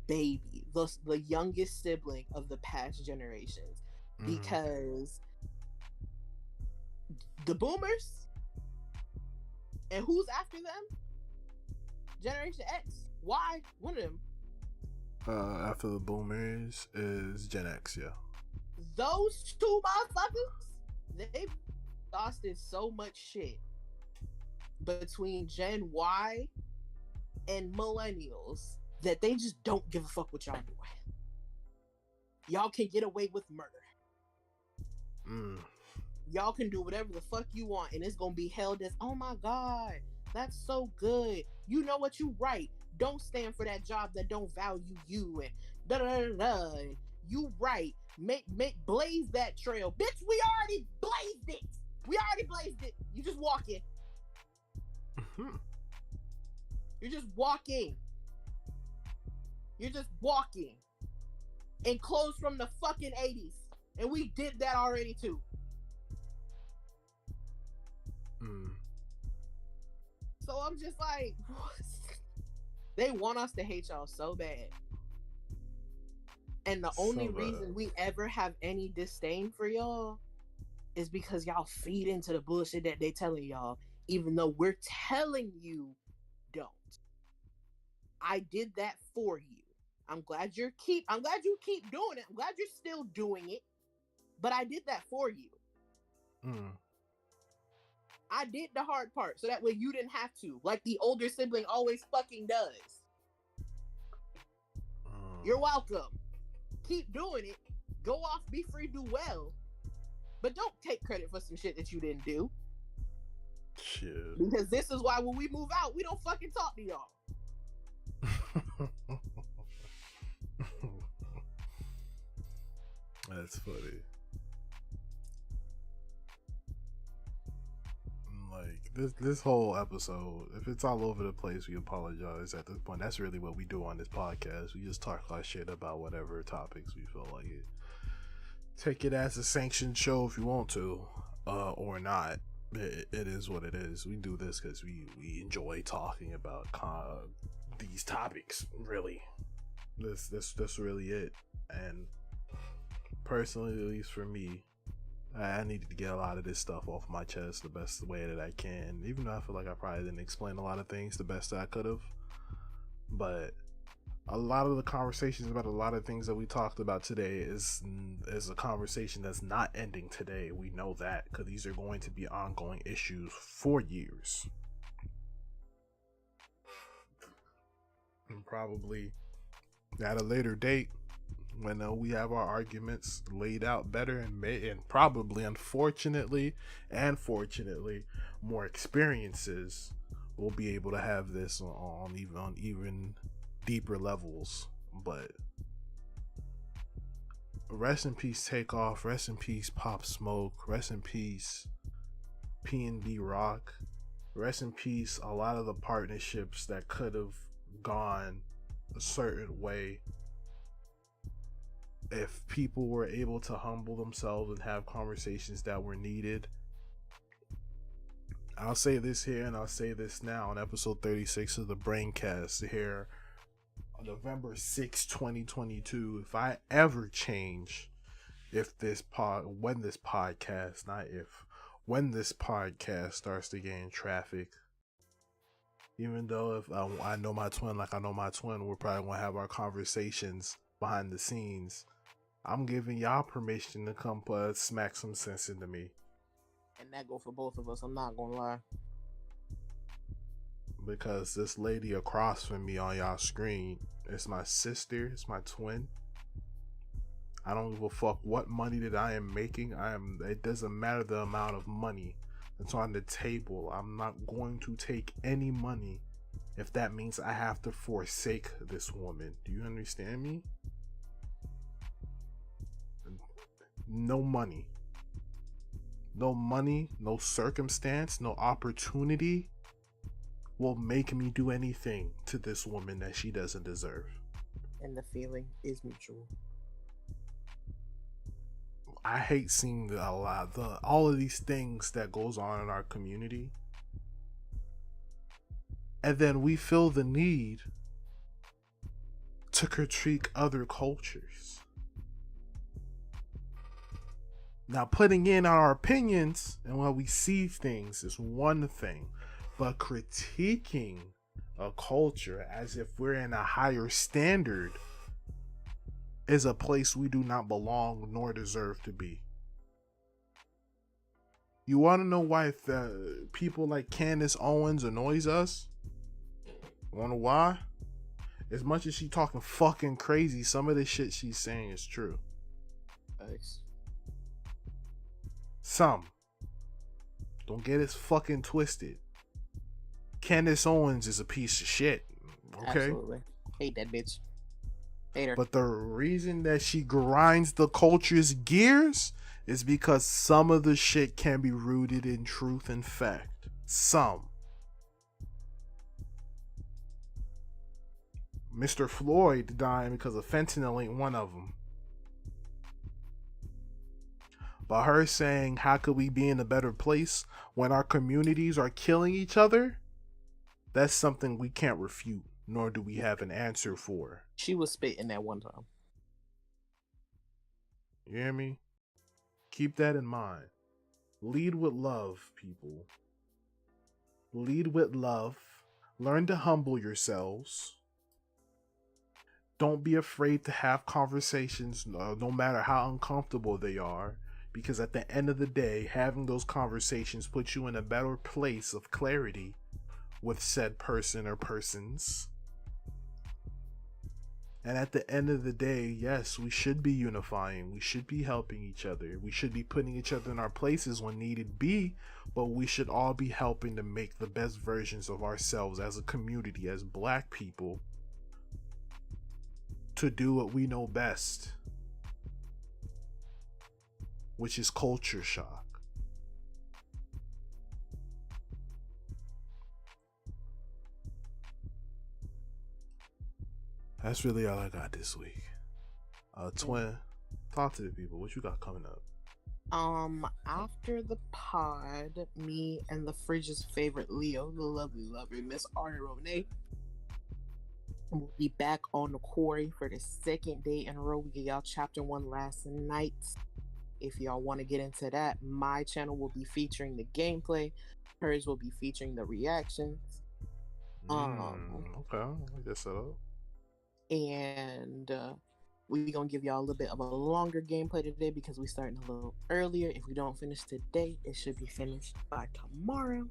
baby, the youngest sibling of the past generations, because the boomers. And who's after them? Generation X. Y. One of them.
After the boomers is Gen X, yeah.
Those two motherfuckers, they've exhausted so much shit between Gen Y and millennials that they just don't give a fuck what y'all doing. Y'all can get away with murder. Y'all can do whatever the fuck you want, and it's gonna be held as, oh my god, that's so good. You know what you right. Don't stand for that job that don't value you, and da da da da. You right. Make blaze that trail, bitch. We already blazed it. You just walking. You're just walking in clothes from the fucking 80s. And we did that already too. So I'm just like, what? They want us to hate y'all so bad. And the only reason we ever have any disdain for y'all is because y'all feed into the bullshit that they telling y'all, even though we're telling you don't. I did that for you. I'm glad you keep doing it. I'm glad you're still doing it. But I did that for you. I did the hard part so that way you didn't have to, like the older sibling always fucking does. You're welcome. Keep doing it. Go off, be free, do well. But don't take credit for some shit that you didn't do.
Shit.
Because this is why when we move out, we don't fucking talk to y'all.
That's funny. Like this whole episode, if it's all over the place, we apologize at this point. That's really what we do on this podcast. We just talk our shit about whatever topics we feel like it. Take it as a sanctioned show if you want to, or not. It is what it is. We do this because we enjoy talking about these topics. Really, that's really it. And personally, at least for me, I needed to get a lot of this stuff off my chest the best way that I can, even though I feel like I probably didn't explain a lot of things the best that I could have. But a lot of the conversations about a lot of things that we talked about today is a conversation that's not ending today. We know that because these are going to be ongoing issues for years. And probably at a later date, when we have our arguments laid out better and probably, unfortunately and fortunately, more experiences, we'll be able to have this on even deeper levels. But rest in peace Takeoff, rest in peace Pop Smoke, rest in peace P&B Rock, rest in peace a lot of the partnerships that could have gone a certain way if people were able to humble themselves and have conversations that were needed. I'll say this here and I'll say this now on episode 36 of the Braincast here on November 6, 2022. If I ever change, when this podcast starts to gain traffic, even though if I know my twin like I know my twin, we're probably going to have our conversations behind the scenes. I'm giving y'all permission to come smack some sense into me.
And that go for both of us, I'm not gonna lie.
Because this lady across from me on y'all screen is my sister, it's my twin. I don't give a fuck what money that I am making. It doesn't matter the amount of money that's on the table. I'm not going to take any money if that means I have to forsake this woman. Do you understand me? No money, no circumstance, no opportunity will make me do anything to this woman that she doesn't deserve.
And the feeling is mutual.
I hate seeing all of these things that goes on in our community, and then we feel the need to critique other cultures. Now, putting in our opinions and how we see things is one thing, but critiquing a culture as if we're in a higher standard is a place we do not belong nor deserve to be. You want to know why people like Candace Owens annoys us? Want to know why? As much as she talking fucking crazy, some of the shit she's saying is true.
Nice.
Some. Don't get it fucking twisted. Candace Owens is a piece of shit. Okay?
Absolutely. Hate that bitch. Hate her.
But the reason that she grinds the culture's gears is because some of the shit can be rooted in truth and fact. Some. Mr. Floyd dying because of fentanyl ain't one of them. But her saying, how could we be in a better place when our communities are killing each other? That's something we can't refute, nor do we have an answer for.
She was spitting that one time.
You hear me? Keep that in mind. Lead with love, people. Lead with love. Learn to humble yourselves. Don't be afraid to have conversations, no matter how uncomfortable they are, because at the end of the day, having those conversations puts you in a better place of clarity with said person or persons. And at the end of the day, yes, we should be unifying. We should be helping each other. We should be putting each other in our places when needed be, but we should all be helping to make the best versions of ourselves as a community, as black people, to do what we know best, which is culture shock. That's really all I got this week. Twin, talk to the people. What you got coming up?
After the pod, me and the fridge's favorite Leo, the lovely Miss R.I.P, will be back on the quarry for the second day in a row. We get y'all chapter 1 last night. If y'all want to get into that, my channel will be featuring the gameplay. Hers will be featuring the reactions.
Okay, I guess so.
And we're gonna give y'all a little bit of a longer gameplay today because we're starting a little earlier. If we don't finish today, it should be finished by tomorrow.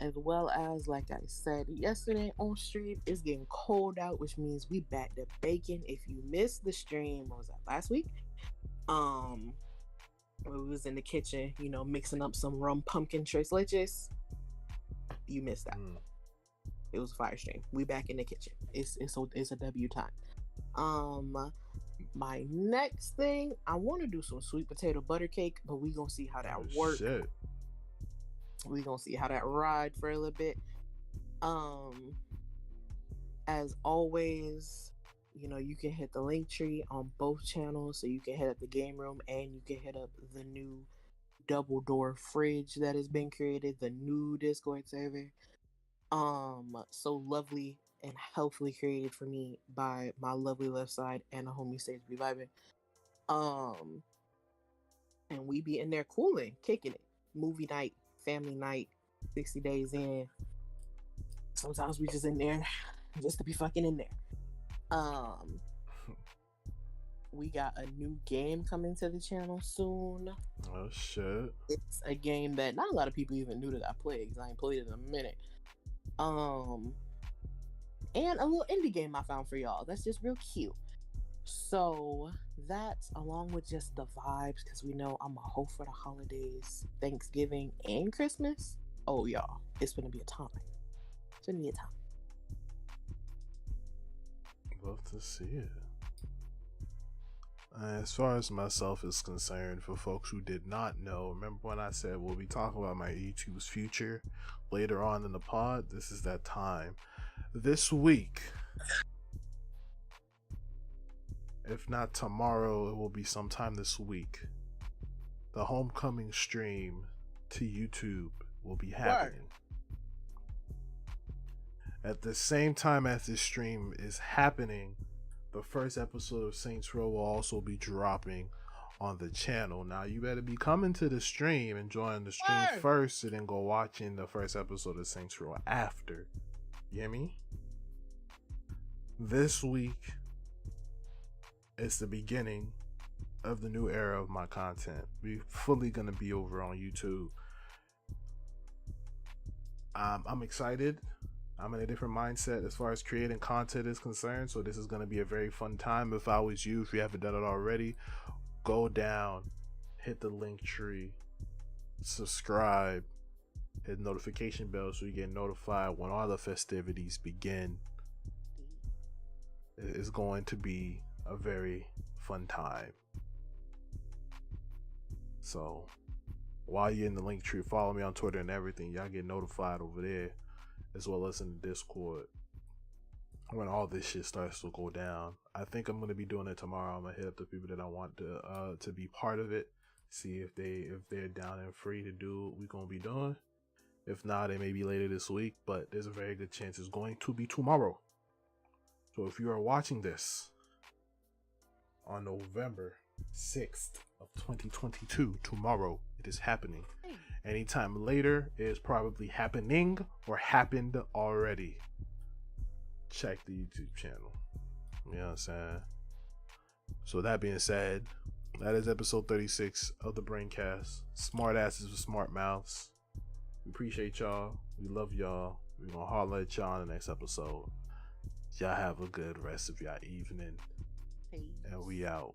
As well as, like I said yesterday on stream, it's getting cold out, which means we back to baking. If you missed the stream, what was that, last week? We was in the kitchen, mixing up some rum pumpkin tres leches. You missed that. It was a fire stream. We back in the kitchen. It's a W time. My next thing, I want to do some sweet potato butter cake, but we gonna see how that works.
Shit.
We gonna see how that ride for a little bit. As always, you can hit the link tree on both channels, so you can hit up the game room and you can hit up the new double door fridge that has been created, the new Discord server. So lovely and helpfully created for me by my lovely left side and the homie Stage Be Vibing. And we be in there cooling, kicking it. Movie night, family night, 60 days in. Sometimes we just in there just to be fucking in there. We got a new game coming to the channel soon.
Oh shit.
It's a game that not a lot of people even knew that I played, because I ain't played it in a minute. And a little indie game I found for y'all that's just real cute. So that's along with just the vibes, because we know I'm a hoe for the holidays, Thanksgiving and Christmas. Oh y'all, it's gonna be a time. It's gonna be a time.
Love to see it. As far as myself is concerned, for folks who did not know, remember when I said we'll be talking about my YouTube's future later on in the pod? This is that time. This week, if not tomorrow, it will be sometime this week. The homecoming stream to YouTube will be happening. At the same time as this stream is happening, the first episode of Saints Row will also be dropping on the channel. Now you better be coming to the stream and joining the stream first, and then go watching the first episode of Saints Row after. You hear me? This week is the beginning of the new era of my content. We're fully gonna be over on YouTube. I'm excited. I'm in a different mindset as far as creating content is concerned, so this is going to be a very fun time. If I was you, if you haven't done it already, go down, hit the link tree, subscribe, hit the notification bell so you get notified when all the festivities begin. It's going to be a very fun time. So while you're in the link tree, follow me on Twitter and everything. Y'all get notified over there, as well as in the Discord. when all this shit starts to go down. I think I'm gonna be doing it tomorrow. I'm gonna hit up the people that I want to be part of it. See if they're down and free to do what we're gonna be doing. If not, it may be later this week, but there's a very good chance it's going to be tomorrow. So if you are watching this on November 6th of 2022, tomorrow it is happening. Anytime later, it is probably happening or happened already. Check the YouTube channel. You know what I'm saying? So that being said, that is episode 36 of the Braincast. Smart asses with smart mouths. We appreciate y'all. We love y'all. We're gonna holler at y'all in the next episode. Y'all have a good rest of y'all evening.
Peace.
And we out.